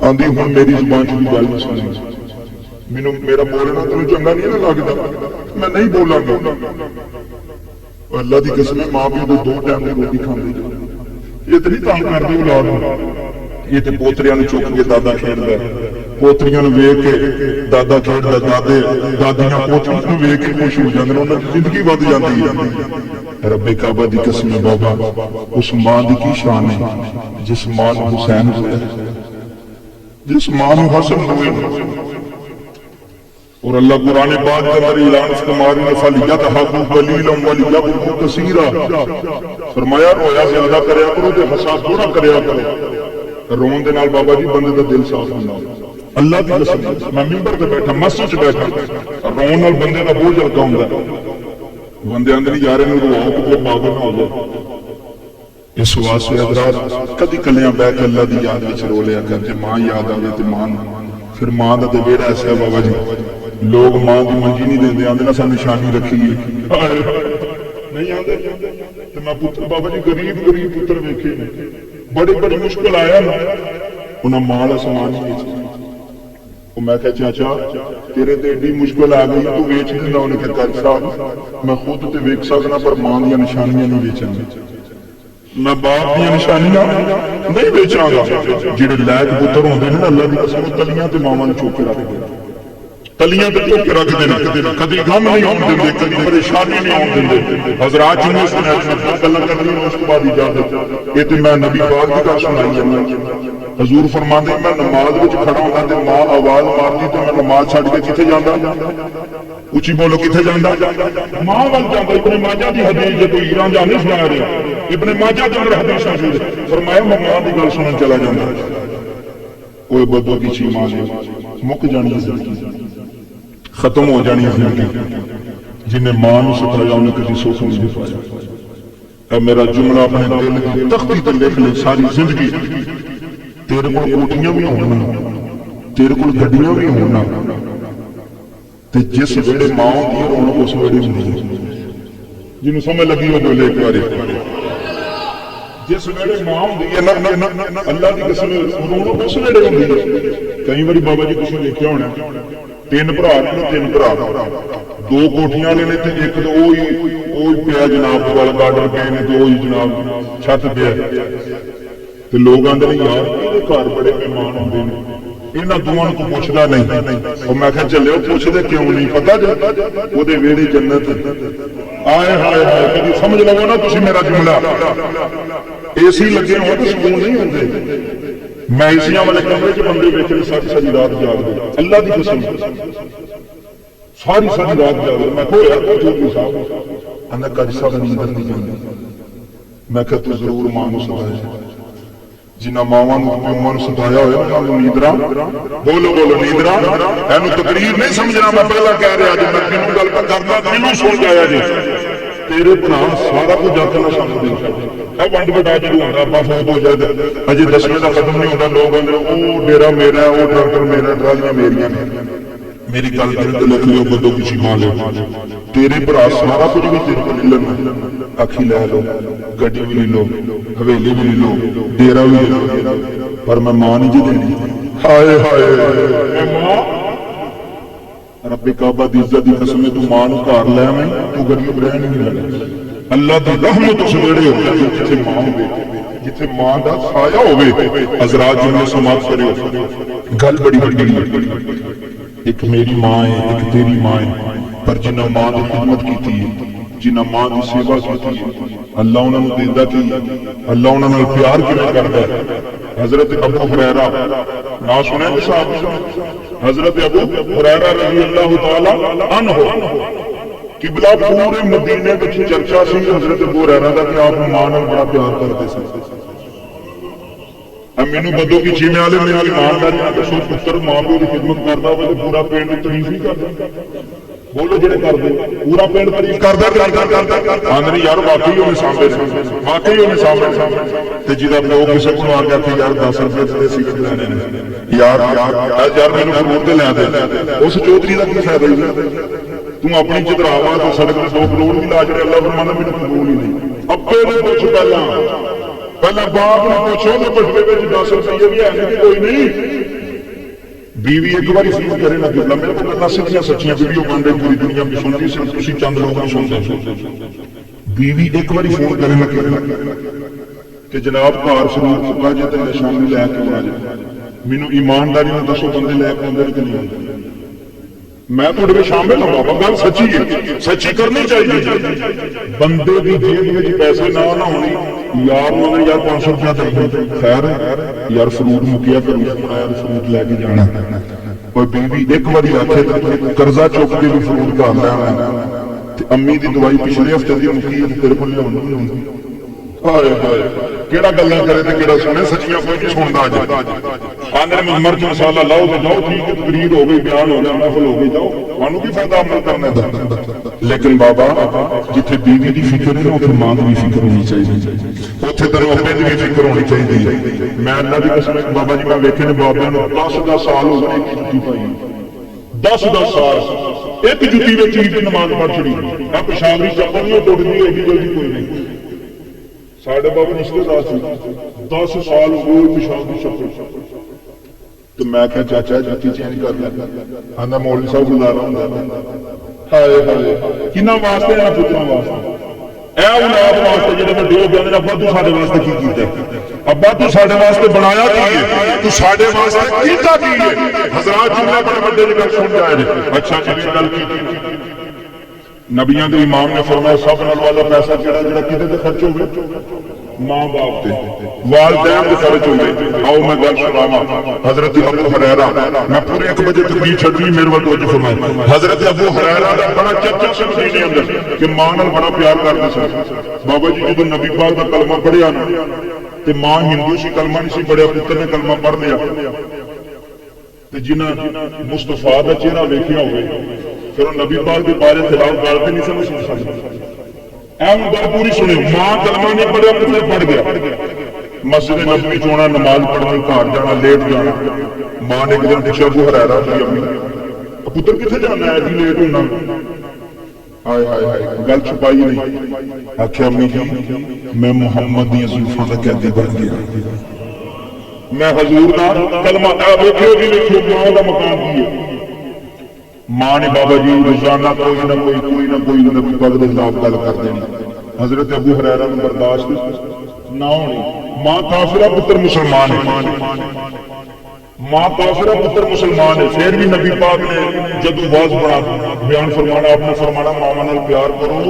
آندھی ہوں میری زبان چ گل نہیں سنی مینوں میرا بولنا تینوں چنگا نہیں نہ لگتا میں نہیں بولاں گا اللہ دی قسم ماں پیو دے 2 ٹائم دی روٹی کھاندے یہ تے نہیں تنگ کردے اولاد یہ تے پوتریاں نوں چک کے دادا کھیڈدا پوتریاں نوں ویکھ کے دادا کھیڈدا دادے دادیاں پوتریاں نوں ویکھ کے خوش ہو جاندے انہاں دی زندگی ود جاندی ہے رب کعبہ دی قسم بابا اس ماں دی کی شان ہے جس ماں نوں حسین ہوئے جس ماں نوں حسن ہوئے اور اللہ قرآن پاک کے اندر اعلان فرمایا فَلْيَضْحَكُوا قَلِيلًا وَلْيَبْكُوا كَثِيرًا فرمایا رویا زیادہ کریا کرو تے ہنسا تھوڑا کریا کرو رون دے نال بابا جی بندے دا دل صاف ہوندا اللہ دی قسم میں منبر تے بیٹھا مسجد چ بیٹھا رون نال بندے دا بوجھ ہلکا ہوندا بندے اندر یارے نوں رواؤ کہ پاگل نہ ہو جائے اس واسطے حضرات کدی کلیاں بیٹھ کے اللہ دی یاد وچ رو لیا کر جے ماں یاد آوے تے ماں پھر ماں دا تے بیڑا ایسا ہے بابا جی لوگ ماں دی منجی نہیں دیندے آندے نا سا نشانی رکھی نہیں آندے تے میں پتر بابا جی غریب پتر ویکھے نے بڑی بڑی مشکل آیا نا انہاں ماں دا سامان نہیں او میں کہا چاچا تیرے تے ایڈی مشکل آ گئی تو ویچ دیندا انہیں کہ کر صاحب میں خود تے ویکھ سکنا پر ماں دی نشانیاں نہیں ویچن میں باپ دی نشانیاں نہیں بیچاں گا جڑے لائق پتر ہوندے نے اللہ دی قسم تلیاں تے ماواں نوں چوک کے رکھ دے تلیاں تے چوک کے رکھ دینا کدی غم نہیں ہون دیندے کدی پریشانی نہیں ہون دیندے حضرات جی نے سنیا گلاں کرنی اس تو بعد اجازت یہ تے میں نبی پاک دی گل سنائی ہے حضور فرماندے میں نماز وچ کھڑا ہوندا تے ماں آواز مارਦੀ تے میں نماز چھڈ کے کتے جاندا اچھی بولو کتے جاندا ماں ول جاندا ابن ماجہ دی حدیث جو ایران جا نہیں سنا رہا ابن ماجہ دے اندر حدیث موجود ہے فرمایا میں ماں دی گل سنن چلا جاندا کوئی بدو کی چی ماں نے مک جانی زندگی ختم ہو جانی زندگی جنہیں ماں نوں سکھایا انہیں کسی سوچ نہیں پایا اے میرا جملہ اپنے دل کی تختی تے لکھ لے ساری زندگی تیرے کول کوٹیاں بھی ہونا تیرے کول گڈیاں بھی ہونا تے جس ویڑے ماں ہوندی ہے انہوں اس ویڑے ہوندی ہے جنوں سمجھ لگی ہو بولے ایک بار جس ویڑے ماں ہوندی ہے نا اللہ دی قسم انہوں اس ویڑے ہوندی ہے کئی باری بابا جی تسی دیکھیا ہونا 3 بھرا نے 3 بھرا 2 کوٹیاں والے نے تے ایک تے اوہی پیا جناب وال گارڈن پے نے تے اوہی جناب چھت پیا تے لوگ آندے نے یار یہ گھر بڑے مہمان ہوندے نے انہاں دوواں نوں کوئی پوچھدا نہیں او میں کہا چلے پوچھدے کیوں نہیں پتہ جے او دے ویڑے جنت آئے ہائے ہائے کبھی سمجھ لو نا تسی میرا جملہ اے سی لگے ہو تے سکون نہیں ہوندے میں اسیاں والے کمرے چ بندے ویکھے ساری رات جاگ دے اللہ دی قسم ساری رات جاگ دے میں کوئی یار چودھری صاحب اندر کج صاحب نیندر نہیں جاندی میں کہ تو ضرور ماں نوں سدایا جنہ ماواں نوں پیواں نوں سدایا ہوئے انہاں نوں نیندراں بولو نیندراں اینو تقریر نہیں سمجھنا میں پہلا کہہ رہا جی میں کینوں گل کردا دلوں سن جایا جی تیرے بنا سارا کچھ جا کے نہ سمجھ دے اے ونڈ وڈا جدوں ہوندا اپاں فوت ہو جائے اجے 10ویں دا ختم نہیں ہوندا لوگ آندے او ڈیرا میرا ہے او ٹرکٹر میرا ٹرالیاں میریاں نے میری گل دل تے لکھ لیو بدو کسی ماں لے تیرے بھرا سارا کچھ بھی تیرے کول لے اکھی لے لو گڈی بھی لے لو حویلی بھی لے لو ڈیرا بھی لے لو پر میں ماں نہیں جی دینی ہائے ہائے ماں رب کعبہ دی عزت دی قسم تو ماں نوں گھر لے آویں تو غریب رہن نہیں لگا اللہ دی رحمت اس ویڑے ہو جائے جتھے ماں ہوے جتھے ماں دا سایہ ہوے حضرات جنوں سماعت کریو گل بڑی بڑی ہے ایک میری ماں ہے ایک تیری ماں ہے پر جنہاں ماں دی خدمت کیتی ہے جنہاں ماں دی سیوا کیتی ہے اللہ انہاں نوں دیندا کی اللہ انہاں نال پیار کیویں کردا ہے حضرت ابو ہریرہ نا سنیں جی صاحب حضرت ابو ہریرہ رضی اللہ تعالی عنہ قبلہ پورے مدینے وچ چرچا سی حضرت ابو ہریرہ دا کہ آپ ماں نال بڑا پیار کرتے سن مینوں بدو کی چیمے والے میری ایمانداری نال دسو پتر ماں پیو دی خدمت کردا ہوے تے پورا پنڈ تعریف نہیں کردا بولو جڑے کردے پورا پنڈ تعریف کردا آندری یار واقعی ہونے سامنے واقعی ہونے سامنے تے جدا پیو کسے کول آ گیا کہ یار 10 روپے تے سگرٹ لینے نے یار مینوں کروڑ تے لے دے اس چودھری دا کی فائدہ تو اپنی چدراوا تو سڑک تے 2 کروڑ بھی لا چڑے اللہ فرماندا مینوں قبول ہی نہیں ابے نے پوچھ پہلا باپ نے پوچھو تو بٹوے وچ 10 روپے بھی ہے نہیں کوئی نہیں بیوی ایک بار فون کرے نہ قبلہ، میرے کو کرنا سیدھیاں سچیاں ویڈیو بن رہی پوری دنیا میں سن رہی، صرف تسی چند لوگ نہیں سنتے. بیوی ایک بار فون کرے نہ قبلہ کہ جناب گھر سرور چکا جے تے شام لے کے آ جائے. مینوں ایمانداری نال دسو بندے لے کے آندے کہ نہیں آندے؟ میں تھوڑے میں شامل ہوں بابا، گل سچی ہے، سچی کرنی چاہیے. بندے کی جیب میں پیسے نہ ہونی، یار نے یار 500 روپیہ دے خیر یار فروٹ مکیا کروں یار فروٹ لے کے جانا. کوئی بیوی ایک بار آخے قرضہ چک کے بھی فروٹ کر لینا، امی دی دوائی پچھلے ہفتے دی مکی ہے تیرے کو لیا کہڑا گلا کرے تو کہڑا سنے، سچیاں کوئی نہیں سنتا. اج آندر ممبر چ مسالہ لاؤ تو جاؤ، ٹھیک ہے تقریر ہو گئی، بیان ہو گیا، محفل ہو گئی، جاؤ تمہوں کی فائدہ عمل کرنے دا. لیکن بابا جتھے بیوی دی فکر ہے نا اتنے ماں کی بھی فکر ہونی چاہیے، اتنے تیرے اپنے کی بھی فکر ہونی چاہیے. میں اللہ کی قسم بابا جی میں ویکھے نے بابا نو 10 سال ہو گئے ایک جتی پائی، 10 سال ایک جتی میں چیز کی نماز پڑھ چڑی. اب پیشاب کی چپل نہیں ٹوٹ گئی، ایڈی جلدی کوئی نہیں. ساڈے بابا رشتے دار سی 10 سال ہو گئے پیشاب کی چپل. تو میں کہا چاچا جتی چینج کر لیا، آندا مولوی صاحب گزارا ہوندا. ہائے ہائے کنہاں واسطے نہ پتراں واسطے، اے اولاد واسطے جڑے وڈے ہو گئے ابا تو ساڈے واسطے کی کیتا، ابا تو ساڈے واسطے بنایا کی ہے، تو ساڈے واسطے کیتا کی ہے. حضرات جملے بڑے بڑے گل سن جائے نے. اچھا جی گل کی نبیاں دے امام نے فرمایا سب نال والا پیسہ جڑا جڑا کتے تے خرچ ہوے ماں باپ تے والدین تے خرچ ہوے. آؤ میں گل سناواں. حضرت ابو ہریرہ، میں پورے 1 بجے تقریر چھڈی میرے ول توجہ فرمائے. حضرت ابو ہریرہ دا بڑا چرچا سی مدینے اندر کہ ماں نال بڑا پیار کردا سی. بابا جی جدوں نبی پاک دا کلمہ پڑھیا نا تے ماں ہندو سی کلمہ نہیں سی پڑھیا، پتر نے کلمہ پڑھ لیا تے جنہاں مصطفیٰ دا چہرہ ویکھیا ہوئے پھر نبی پاک کے بارے خلاف گل پہ نہیں سمجھ سکتے. اہم گل پوری سنو، ماں کلمہ نہیں پڑھیا پتر پڑھ گیا، مسجد نبوی چونا نماز پڑھنی گھر جانا لیٹ جانا. ماں نے ایک دن پوچھا ابو ہریرہ امی پتر کتنے جانا ہے جی لیٹ ہونا؟ ہائے ہائے ہائے گل چھپائی نہیں. آخیا امی جی میں محمد دی زلفاں دا قیدی بن گیا، میں حضور دا کلمہ ویکھو جی ویکھو ماں دا مقام کی ہے. ماں نے بابا جی روزانہ کوئی نہ کوئی نبی پاک دے خلاف گل کر دینی. حضرت ابو ہریرہ نوں برداشت نہ ہونی. ماں کافرہ پتر مسلمان ہے، ماں کافرہ پتر مسلمان ہے، پھر بھی نبی پاک نے جدو واز بڑا بیان فرمانا آپ نے فرمانا ماں نال پیار کرو،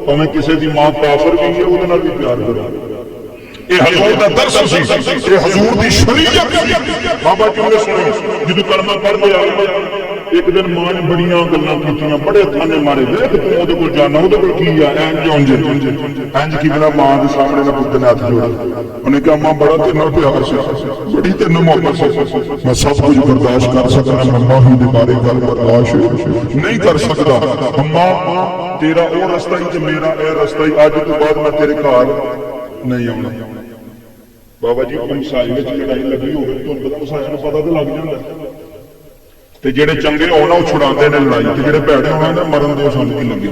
تمہیں کسی دی ماں کافر بھی ہے وہ نال بھی پیار کرو. یہ حضور دا درس سی، یہ حضور دی شریعت سی. بابا جی نے سنو جدو کلمہ پڑھ لیا ایک دن ماں نے بڑیاں گلاں کیتیاں، بڑے تھانے مارے ویکھ تو اودے کول جانا اودے کول کی آ انج کی بنا ماں دے سامنے نہ پتر نے ہاتھ جوڑے. انہیں کہا ماں بڑا تیرے نال پیار سی، بڑی تیرے نال محبت سی، میں سب کچھ برداشت کر سکنا، میں ماں ہی دے بارے گل برداشت نہیں کر سکتا. ماں تیرا او رستہ ہی تے میرا اے رستہ ہی، اج تو بعد میں تیرے گھر نہیں آؤنا. بابا جی مسائل وچ لڑائی لگی ہوے تو پتہ مسائل نوں پتہ تے لگ جاندا تے جڑے چنگے ہونا وہ چھڑاندے نے لڑائی تے جڑے بھڑے ہونا نا مرن دے سمجھ کی لگی.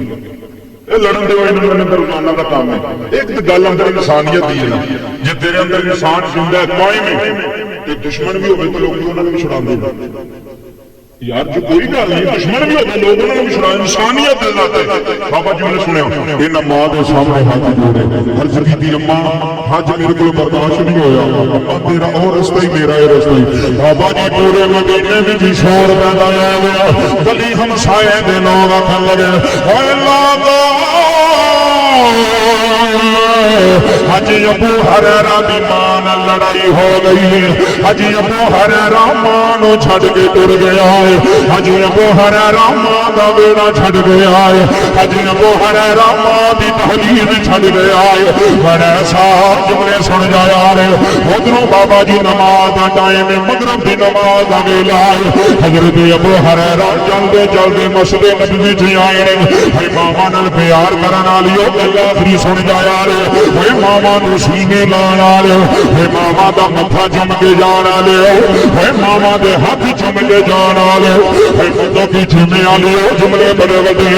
اے لڑن دے انہاں نے روزانہ دا کام ہے. ایک تے گل اندر انسانیت دی ہے نا، جے تیرے اندر انسان زندہ ہے قائم ہے تے دشمن بھی ہوے تے لوگ انہاں نوں چھڑاندے نے. یار جو کوئی گل نہیں دشمن بھی ہوے لوگ انہاں نوں چھڑاندے، انسانیت دے ناطے. بابا جی نے سنیا انہاں ماں دے سامنے ہاتھ جوڑے، عرض کیتی اماں حج میرے کول برداشت نہیں ہویا، اپا تیرا او رستہ ہی میرا اے رستہ ہی. بابا جی پورے مدینے وچ شور پیدا ہویا، گلی ہمسائے دے لوگ آکھن لگے اے اللہ دا حجی ابو ہریرہ دی ماں نال لڑائی ہو گئی، حجی ابو ہریرہ ماں نو چھڈ کے ٹر گیا ہے، حجی ابو ہریرہ ماں دا بیڑا چھڈ گیا ہے، حجی ابو ہریرہ ماں دی تحلیل چھڈ گیا ہے. بڑے صاحب جملے سن جایا رہے. ادھروں بابا جی نماز دا ٹائم مغرب دی نماز دا ویلا ہے. حضرت ابو ہریرہ جلدے جلدے مسجد نبوی وچ آئے نے. ماما نال پیار کرن والی او گل آخری سن جائے جایا رے اے ماما نو سینے لانا رے اے ماما دا متھا چم کے جانا لے اے ماما دے ہاتھ چم کے جانا لے اے مدو کی چمیا لے جملے بڑے بڑے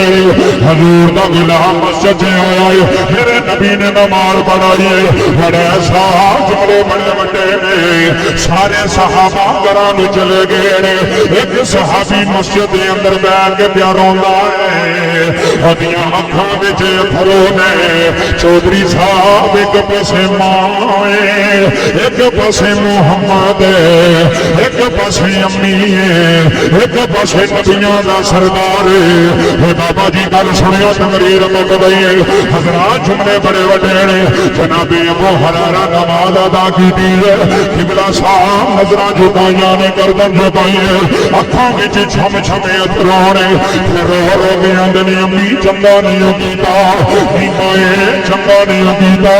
حضور دا غلام مسجد سے آیا ہے میرے نبی نے نماز پڑھائی ہے بڑے صاحب جملے بڑے بڑے نے سارے صحابہ گھران چلے گئے نے ایک صحابی مسجد کے اندر بیٹھ کے پیاروں ہے ادیاں اکھاں وچ پھرو نے چودھری صاحب ایک پاسے ماں ایک پاسے محمد ایک پاسے امی ایک پاسے نبیاں دا سردار بابا جی گل سنیا تقریر مک گئی حضرات جملے بڑے بڑے نے جناب ابو ہریرہ نماز ادا کی قبلہ صاحب نظراں جھکائیاں نے گردن جھکائی اکھاں وچ چھم چھمے اتروں نے رو رو کے آندے امی چنگا نہیں کیتا مائے چنگا نہیں کیتا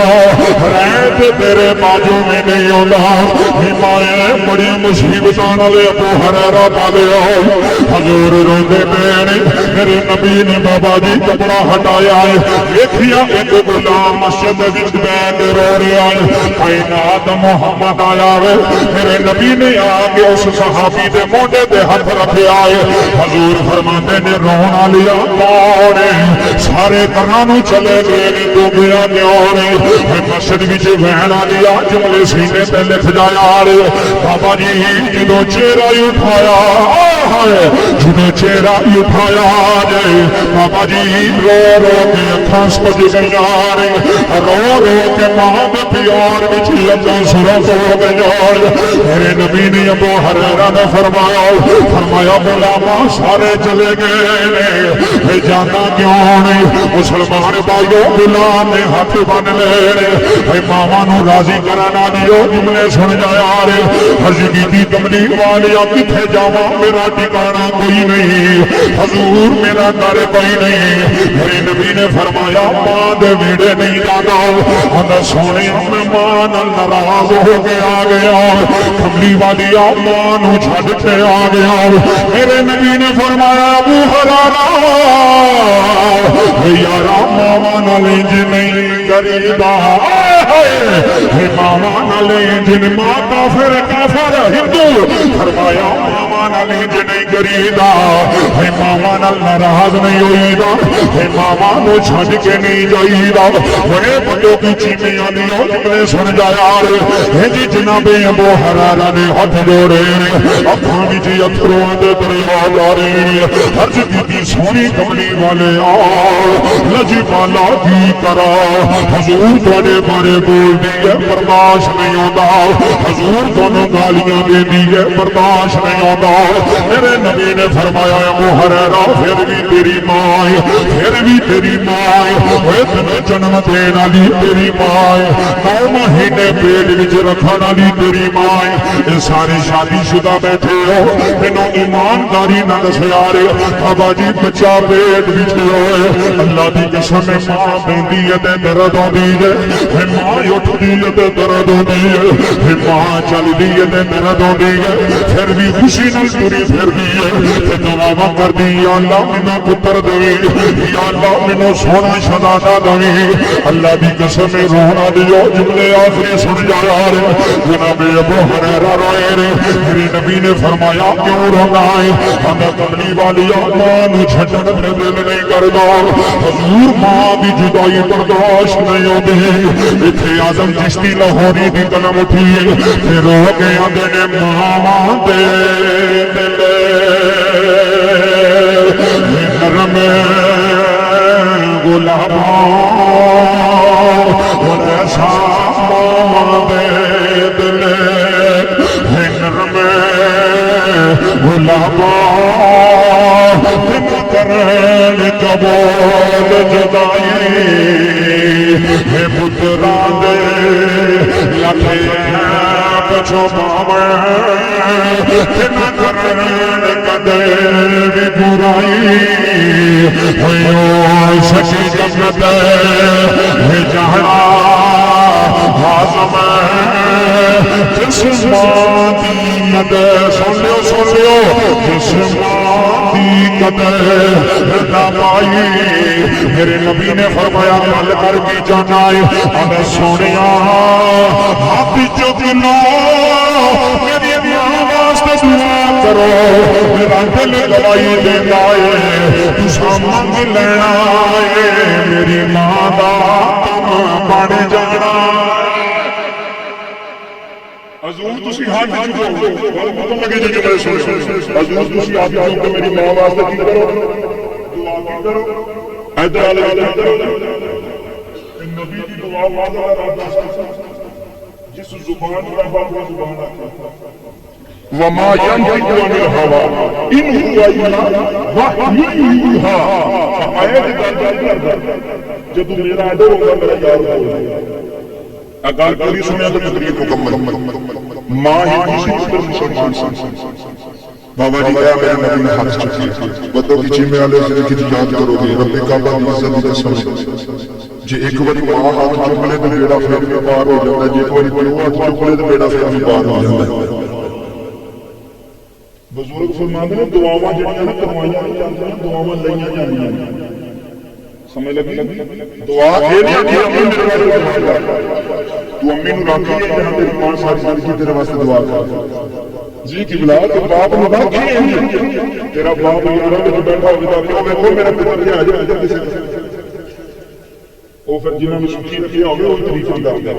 رہت تیرے بازو میں نہیں آتا مائے بڑی مصیبتاں نال ابو ہریرہ پا لیا حضور روندے پے نے میرے نبی نے بابا جی کپڑا ہٹایا ہے دیکھیا ایک غلام مسجد وچ بیٹھ رو رہا ہے کائنات محمد آیا ہے میرے نبی نے آ کے اس صحابی دے موڈے تے ہاتھ رکھیا ہے حضور فرماندے نے رونا لیا کون سارے گھراں چلے گئے نے تو گیا کیوں مسجد وچ بہنا لیا جملے سینے تے لکھ جایا بابا جی جدوں چہرہ اٹھایا جدوں چہرہ اٹھایا بابا جی رو رو کے اکھاں سج گئیاں رو رو کے ماں دے پیار وچ لگا سرس ہو گئیاں میرے نبی نے ابو ہریرہ نے فرمایا غلاما سارے چلے گئے نے جانا کیوں نہیں مسلمان بھائیو غلام نے ہاتھ بن لے اے ماما نو راضی کرانا دیو جملے سن جایا رے حضرت کی کملی والیا کتھے جاواں میرا ٹھکانہ کوئی نہیں حضور میرا گھر کوئی نہیں میرے نبی نے فرمایا ماں دے ویڑے نہیں جانا اندر سونے میں ماں نال ناراض ہو کے آ گیا کملی والیا ماں نو چھڈ کے آ گیا میرے نبی نے فرمایا ابو ہریرہ یارا ماما نال انج نہیں کریدا ماما نال انج ماں کافر کافر ہندو فرمایا ماما نال انج نہیں کریدا ماما نال ناراض نہیں ہوئیدا ماما نو چھڈ کے نہیں جائیدا بڑے بڑوں کی چیمیاں دی جملے سن جایا جی جناب ابو ہریرہ نے ہاتھ جوڑے اکھاں وچ اتھروں دے دریا جا رہے عرض کی سونی کملی والے لجی پالا کی کرا حضور تھوڑے بارے بول دیئے برداشت نہیں ہوتا حضور دونوں گالیاں دے دیئے برداشت نہیں ہوتا میرے نبی نے فرمایا ابو ہریرہ پھر بھی تیری ماں پھر بھی تیری ماں تمہیں جنم دینا لی تیری ماں 9 مہینے پیٹ وچ رکھنا لی تیری ماں یہ ساری شادی شدہ بیٹھے ہو انہوں ایمانداری نہ دسیا رہے بابا جی بچہ پیٹ وچ ہوئے اللہ دی قسم ماں بیندی ہے تے درد ہوندی ہے ماں اٹھدی ہے تے درد ہوندی ہے ماں چلدی ہے تے درد ہوندی ہے پھر بھی خوشی نال ٹری پھردی ہے تے دعا کردی یا اللہ مینوں پتر دے یا اللہ مینوں سونا شہزادہ دے اللہ دی قسم رونا دیو جملے آخری سن جایا جناب ابو ہریرہ روئے میرے نبی نے فرمایا کیوں رونا ہے اندر کملی والی ماں نو چھڈن تے دل نہیں کردا حضور ماں دی جدائی برداشت نہیں ہوندی ایتھے اعظم چشتی لاہوری دی قلم اٹھی تے رو کے آندے نے ماں دے دل نرم غلاماں ایسا ماں دے دل نرم غلاماں کرن قبول جدائی پتران دے لکھے پچھو پاوے کرن کدے بھی برائی ہوئیو سچی جنت جہاں حاضم جس ماں دی مدد سن لیو جس ماں حقیقت نہ پائی میرے نبی نے فرمایا گل کر کے جانا ہے اگر سونیا ہاتھ جو دنوں میری ماں واسطے دعا کرو میرا دل گواہی دیتا ہے تسا منگ لینا ہے میری ماں دا کم بن جانا حضور تسی ہاتھ چکو حکم لگے جی میں سن حضور تسی ہاتھ چکو میری ماں واسطے کی کرو دعا کی کرو ادھر والے نبی کی دعا واضح رب جس زبان کا باپ زبان آتا وما ينطق عن الهوى ان هو الا وحي يوحى فرمایا جب میرا آڈر ہوگا میرا یار ہوگا اگر پوری سنیا تو تقریر مکمل ماں ہی کسی پر مسلمان سن بابا جی آیا میرے نبی نے ہاتھ چکی بدو کی چیمے والے سے کی یاد کرو گے رب کعبہ کی عزت کی قسم جی ایک بار ماں ہاتھ چک لے تو بیڑا پھر بھی پار ہو جاتا ہے جی ایک بار پیو ہاتھ چک لے تو بیڑا پھر بھی پار ہو جاتا ہے بزرگ فرماتے ہیں دعاواں جڑیاں نا کروائیاں نہیں جاندیاں دعاواں لئیاں جاندیاں سمجھ لگی دعا اے نہیں کہ امی میرے واسطے دعا کر تو امی نو راکھی ہے جہاں تیری ماں ساری زندگی تیرے واسطے دعا کر جی کی بلا تو باپ نو راکھی ہے تیرا باپ یاراں وچ بیٹھا ہوے تے او ویکھو میرا پتر جی آ جا کسے او پھر جنہاں نو سکھی رکھیا ہوے او تعریفاں کردا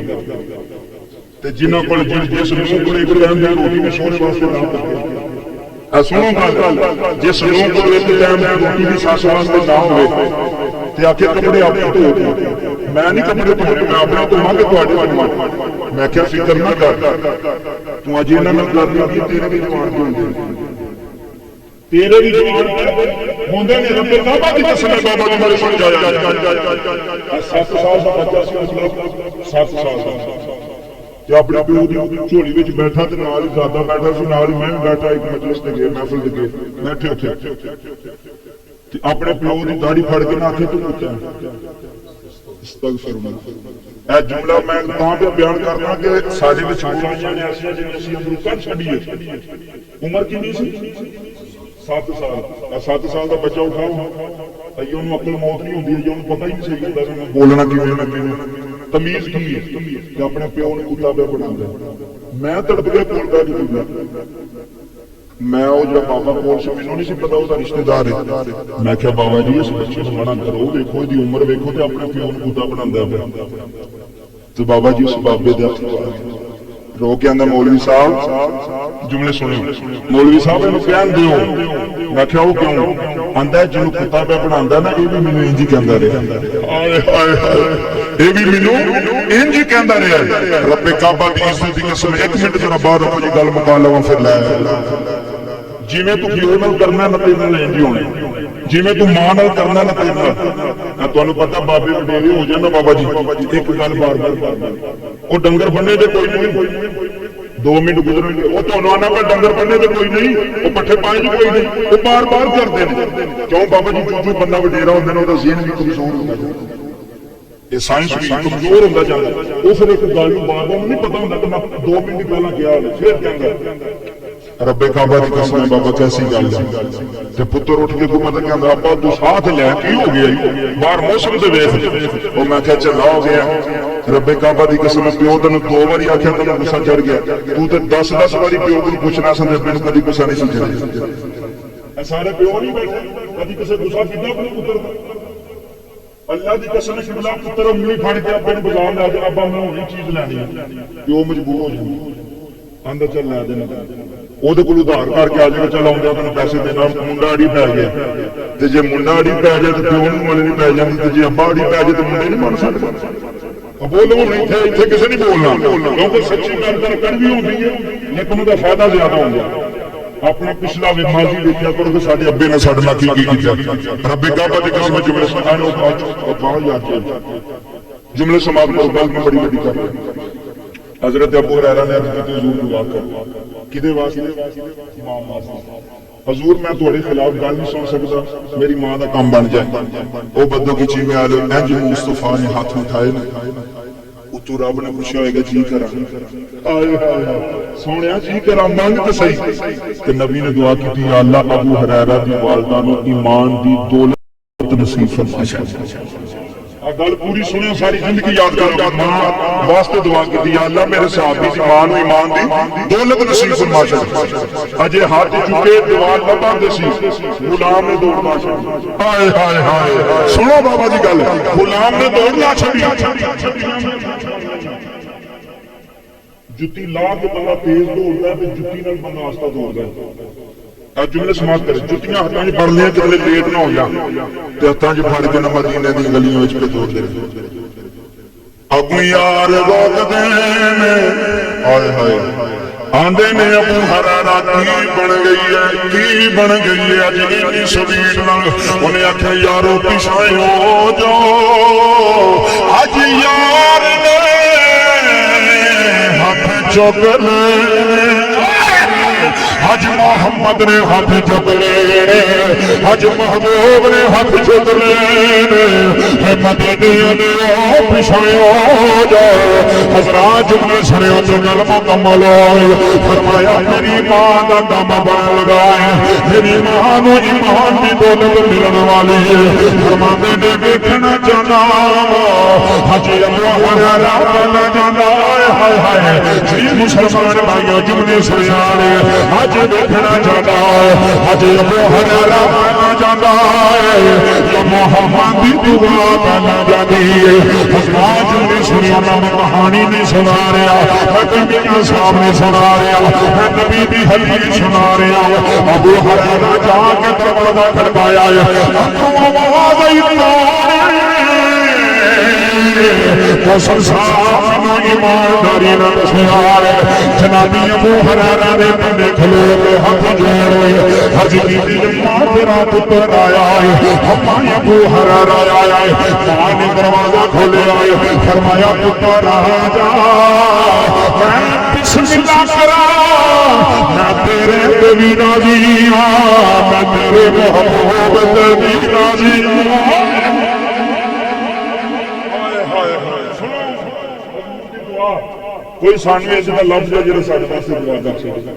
تے جنہاں کول جس نو کوئی ایک ٹائم دی روٹی نے سونے واسطے نہ کرے سنو گل جس لوگ کو ایک ٹائم دی روٹی دی ساس واسطے نہ ہوئے تے آکھے کپڑے اپنے دھو میں نہیں کپڑے دھونے میں اپنے تو مانگ تواڈے تے مانگ میں کیا فکر نہ کر تو اج انہاں نال کرنی کہ تیرے بھی جوان ہوندے تیرے بھی جوان ہوندے نے رب کعبہ دی قسم ہے بابا جی میرے سمجھایا 7 سال دا بچہ سی 7 سال دا کہ اپنے پیو دی جھولی وچ بیٹھا تے نال ہی دادا بیٹھا سی نال ہی میں بھی بیٹھا ایک مجلس تے گئے محفل تے گئے بیٹھے اوتھے تے اپنے پیو دی داڑھی پھڑ کے نہ آکھے تو کچھ استغفر اللہ اے جملہ میں تاں پہ بیان کرنا کہ ساڈے وچ برائیاں نے ایسیاں جے اسی اندروں کڈ چھڈیے عمر کتنی سی 7 سال 7 سال دا بچہ اٹھاؤ ایوں نوں عقل موت نہیں ہوندی جو پتہ ہی نہیں سی ہوندا بولنا کیویں نہ کیویں تمیز کی ہے کہ اپنے پیو نے کتا پہ بناਉਂدا میں تڑپ کے بولدا جو میں وہ جو بابا کول سے مینوں نہیں سی پتا وہ رشتہ دار ہے میں کہا بابا جی اس بچے نوں منع کرو دیکھو دی عمر ویکھو تے اپنے پیو نے کتا بناوندا پیا تو بابا جی اس بابے دے ہاتھ رو کے آندا مولوی صاحب جملے سنو مولوی صاحب اینو بیان دیو میں کہا وہ کیوں آندا جنوں کتا پہ بناوندا نا اے بھی مینوں انج ہی کہندا رہیا ہائے ہائے اے بھی مینوں انج ہی کہندا رہیا رب کعبہ دی عزت دی قسم ایک منٹ ذرا باہر رکھو جی گل مکا لواں پھر لا جویں تو پیو نال کرنا نہ تے نال انج ہونا جویں تو ماں نال کرنا نہ تے نال تانوں پتہ بابے وڈیرے ہو جانا بابا جی ایک گل بار بار او ڈنگر بننے دے کوئی نہیں 2 منٹ گزرن گے وہ تانوں آنا پر ڈنگر بننے دے کوئی نہیں وہ پٹھے پائے جو کوئی نہیں وہ بار بار کردے نے کیوں بابا جی جو بندہ وڈیرا ہوندا نا او ذہن بھی کمزور ہوندا یہ سائنس بھی کمزور ہوندا جاندا او پھر ایک گل نوں بار بار نہیں پتہ ہوندا کہ میں 2 منٹ پہلا گیا پھر کہندا رب کعبہ دی قسم ہے بابا کیسی گل ہے تے پتر اٹھ کے گھومدا کہندا ابا تو ساتھ لے کی ہو گیا باہر موسم تے ویکھ او میں کہا چل ہو گیا رب کعبہ دی قسم پیو تینوں 2 واری آکھیا تینوں غصہ چڑھ گیا تو تے 10 واری پیو کو پوچھنا سن تے مینوں کبھی غصہ نہیں سی چڑھیا سارے پیو نہیں بیٹھے کبھی کسے غصہ کیتا اپنے پتر اللہ دی قسم شبلا پتر انگلی پھڑ کے اپنے بازار لے جا ابا میں وہی چیز لینی ہے پیو مجبور ہو جائے اندر چل لے دینا وہ ادھار کر کے آ جائے چل آؤں تین پیسے دینا منڈا اڑی پی گیا تو جی منڈا اڑی پی جائے تو پیو مل نہیں پی جاتی تو جی ابا اڑی پی جائے تو منڈے نہیں بن سکتے بولو اتنے کسی نہیں بولنا کیونکہ سچی گل تو کڑوی ہوتی ہے لیکن وہ فائدہ زیادہ ہوگا اپنا پچھلا ماضی دیکھا کرو کہ سارے ابے نے سارے نال کی کیتا رب کعبہ دی قسم جملے سمجھانے باہر یاد کیا جملے سماعت کو گل میں بڑی بڑی کر حضرت ابو ہریرہ نے عرض کی حضور دعا کر کدے واسطے امام واسطے حضور میں تھوڑے خلاف گل نہیں سن سکتا میری ماں دا کام بن جائے او بدو کی چیمے والے انج مصطفیٰ نے ہاتھ اٹھائے تو رب نے پوچھا ہوئے گا جی کرا سونے جی کرا مانگ تو صحیح کہ نبی نے دعا کی تھی اللہ ابو ہریرہ دی والدہ نو ایمان دی دولت نصیب فرما گل پوری سنو ساری زندگی یاد کرو ماں واسطے دعا کی تھی اللہ میرے صحابی دی ماں نو ایمان دی دولت نصیب فرما اجے ہاتھ چکے دعا لبا دسی غلام نے دوڑنا چھڑی ہائے ہائے ہائے سنو بابا جی گل غلام نے دوڑنا چھڑی جتی لا کے بندہ تیز دوڑتا ہے تے جتی نال بندہ آستہ دوڑتا ہے آج جملے سماعت کرے جتیاں ہتھاں وچ پڑ لیاں کدے لیٹ نہ ہو جا تے ہتھاں وچ پھڑ کے مدینے دی گلیاں وچ پہ دوڑ دے اگوں یار روکدے نے ہائے ہائے آندے نے ابو ہریرہ کی بن گئی ہے اج اتنی سپیڈ نال انہیں آکھیا یارو پیچھے ہو جاؤ اج یار نے ہاتھ چک لے حج محمد نے ہاتھ چک لے حج محبوب نے ہاتھ چک لے مدینے نے پیچھے ہو جاؤ حضرات جملے سنو تو گل مکمل ہوئی فرمایا میری ماں کا دم بن لگا ہے میری ماں نو ایمان کی دولت ملن والی ہے فرماتے نے دیکھنا چاہنا حج ابو ہریرہ بننا چاہنا ہائے ہائے جی مسلمان بھائیوں جملے سنیا حج دیکھنا چاہتا ہے حج ابو ہریرہ بننا چاہتا ہے یا محمد کی دعا بننا چاہتی ہے حضرات نے سنیا میں کہانی نہیں سنا رہا میں کمیاں صاحب نے سنا رہا میں نبی دی حدیث سنا رہا ابو ہریرہ جا کے دروازہ کھڑکایا ہے آواز قسم صاحب نو ایمانداری نہ دسیا جنابی ابو ہریرہ نے بندے کھلو کے ہاتھ جوڑے حج کی ماں تیرا پتر آیا ہے ہماں ابو ہریرہ آیا ہے ماں نے دروازہ کھولے آئے فرمایا پتر آ جا میں بسم اللہ کرا میں تیرے پہ بھی راضی ہوں میں تیرے محبوب پہ بھی راضی ہوں کوئی سانوی ایسے دا لفظ ہے جنہوں ساڑھے پاس سے دعا کر سکتا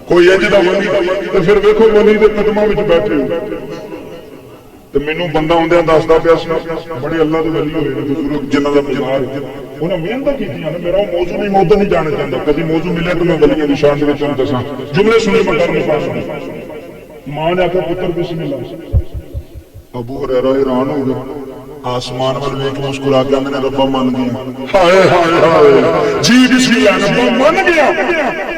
کوئی ایسے دا ولی تو پھر دیکھو ولی دے قدمہ میں بیٹھے ہو تو مینوں بندہ ہوندے دسدا پیا سی بڑے اللہ دے ولی ہوئے بزرگ جنہاں دا مزار انہاں محنت کیتیاں نے میرا موضوع نہیں موضوع نہیں جانا چاہتا کبھی موضوع ملے تو میں ولیاں دی شان دے وچ دساں جملے سنے میں کرنے پاس ماں نے آکھیا پتر بسم اللہ ابو ہریرہ حیران ہو گئے آسمان وال ویکھ مسکرا کے میں نے ربا مان گیا ہائے ہائے ہائے جی بسم اللہ ربا مان گیا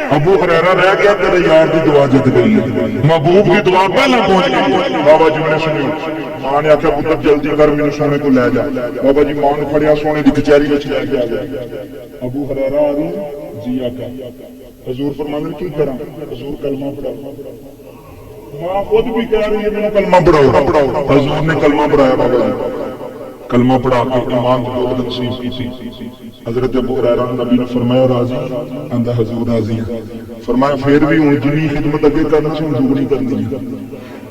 ابو ہریرہ رہ گیا تیرے یار دی دعا جت گئی محبوب دی دعا پہلا پہنچ گئی بابا جی نے سنی ماں نے آکھیا پتر جلدی کر مینوں سونے کو لے جا بابا جی ماں نے پھڑیا سونے دی کچہری وچ لے گیا ابو ہریرہ آ گئے جی آقا حضور فرماندے کی کراں حضور کلمہ پڑھاؤ ماں خود بھی کہہ رہی ہے میں کلمہ پڑھاؤ حضور نے کلمہ پڑھایا بابا جی کلمہ پڑھا کے ایمان کی دولت نصیب کی تھی حضرت ابو ہریرہ نبی نے فرمایا راضی اندھا حضور راضی ہے فرمایا پھر بھی ہوں جنی خدمت اگے کرنا سے ہوں دگنی کرنی ہے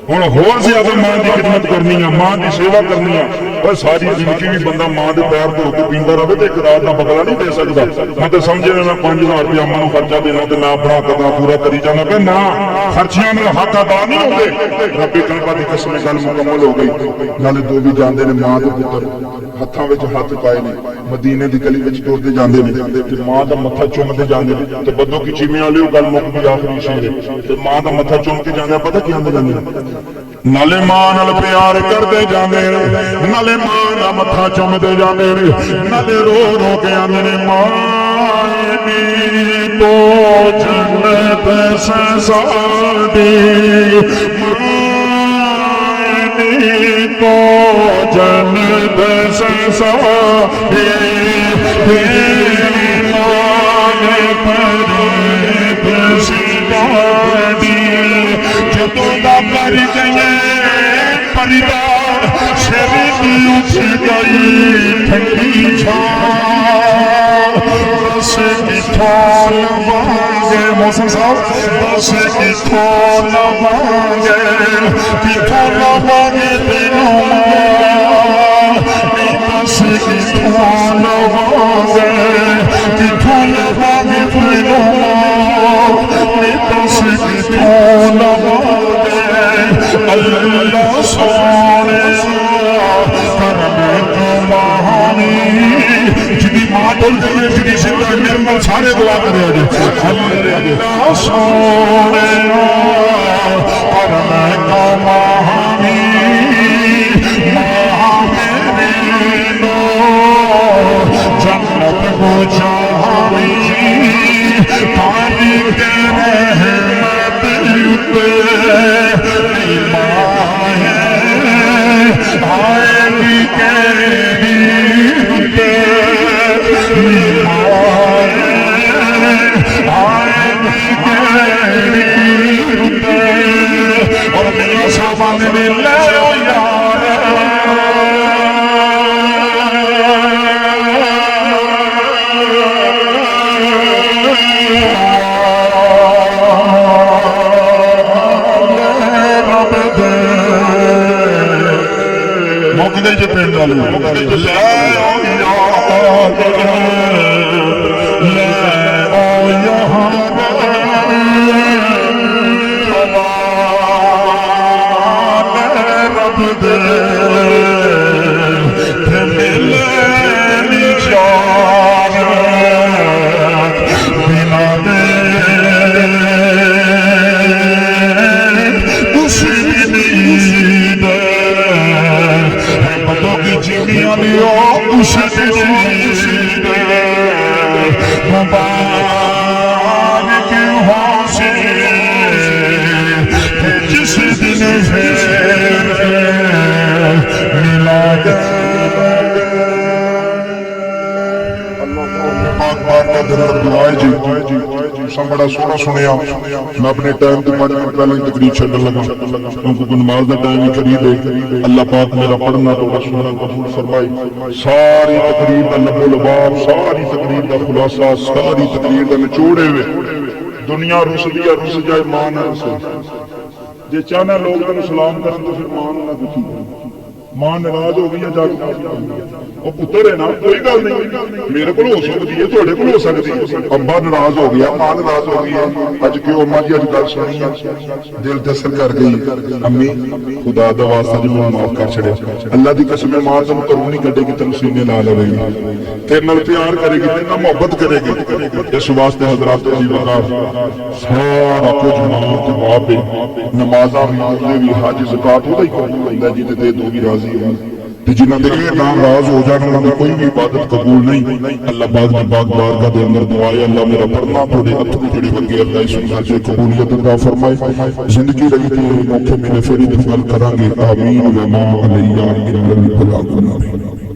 ہوں ہور زیادہ ماں کی خدمت کرنی ہے ماں کی سیوا کرنی ہے پر ساری زندگی بھی بندہ ماں دے پیر دھو کے پیندا رہے تو ایک رات کا بدلا نہیں دے سکتا میں تو سمجھے میں 5000 روپیہ اماں نوں خرچہ دینا تو میں اپنا قدر پورا کری جانا کہ نہ خرچیاں میں حق ادا نہیں ہوندے رب کعبہ دی قسم گل مکمل ہو گئی نالے دو بھی جاندے نے ماں دے پتر ہتھاں وچ ہاتھ پائے نے مدینے دی گلی وچ ٹردے جاندے نے تے ماں دا متھا چومدے جاندے نے تے بدو کی چیمے والے گل مک گئی آخری شعر تے ماں دا متھا چوم کے جاندے پتہ کی آندے جاندے نالے ماں نال پیار کردے جاندے نالے ماں دا متھا چومدے جاندے نالے رو رو کے آندے نے ماں نی تو جنت سے ساڈی تو جنت سے ساڈی ماں قریب سی گاڑی جدوں دا کر گئے پردا سر دی اٹھ گئی ٹھنڈی چھاں بس کتھوں لواਂਗੇ ਮੌਸਮ ਸਾਹਿਬ ਬਸ ਕਿੱਥੋਂ ਲਵਾਂਗੇ ਤੈਨੂੰ ਬਸ ਕਿੱਥੋਂ ਲਵਾਂਗੇ کتوں لواگے فلوں نیتاسی کتوں لواگے اللہ سونے کرنے کمانی جدی ماں ڈول جائے جدی زندہ نرمل سارے دعا کرے اللہ سونے کرنے کمانی ماں میری نو جنت کو چاہی پانی کے رحمت ماں آئے گی کیری اور میرا سامان مل موقع جی پینڈ والے جس دن ملا بڑا سونا سنیا میں اپنے ٹائم تو 5 منٹ پہلے تقریر چھڈن لگا کیونکہ نماز کا ٹائم ہی قریب ہے اللہ پاک میرا پڑھنا تھوڑا سننا قبول فرمائے ساری تقریر کا لب و لباب ساری تقریر کا خلاصہ ساری تقریر کا نچوڑے ہوئے دنیا رس دیا رس جائے ماں نہ رسے جے چاہنا لوگ کا سلام کرن تو پھر ماں نہ دکھی ماں ناراض ہو گئی جا وہ پتر ہے نا کوئی گل نہیں میرے کو ہو سکتی ہے تھوڑے کو ہو سکتی ہے ابا ناراض ہو گیا ماں ناراض ہو گئی ہے اج کیوں اما جی اج گل سنی ہے دل تے اثر کر گئی امی خدا دا واسطہ جو معاف کر چھڑے اللہ دی قسم ماں تم کروں نہیں کڈے گی تم سینے لا لے گی تیرے نال پیار کرے گی تیرے نال محبت کرے گی اس واسطے حضرات علی وقار سارا کچھ ماں تے باپ نمازاں بھی حج زکات ہوتا ہی کوئی اللہ جی تے دے دو گی راضی ہوں جنہاں دے ناراض ہو جان انہاں دی کوئی بھی عبادت قبول نہیں اللہ پاک دی پاک بارگاہ دے اندر دعا ہے اللہ میرا پڑھنا تھوڑے ہتھ جڑے ونگے اللہ اس نال سے قبولیت عطا فرمائے زندگی رہی تے موقع ملے پھر گل کران گے آمین و ما علیہ الا البلاغ المبین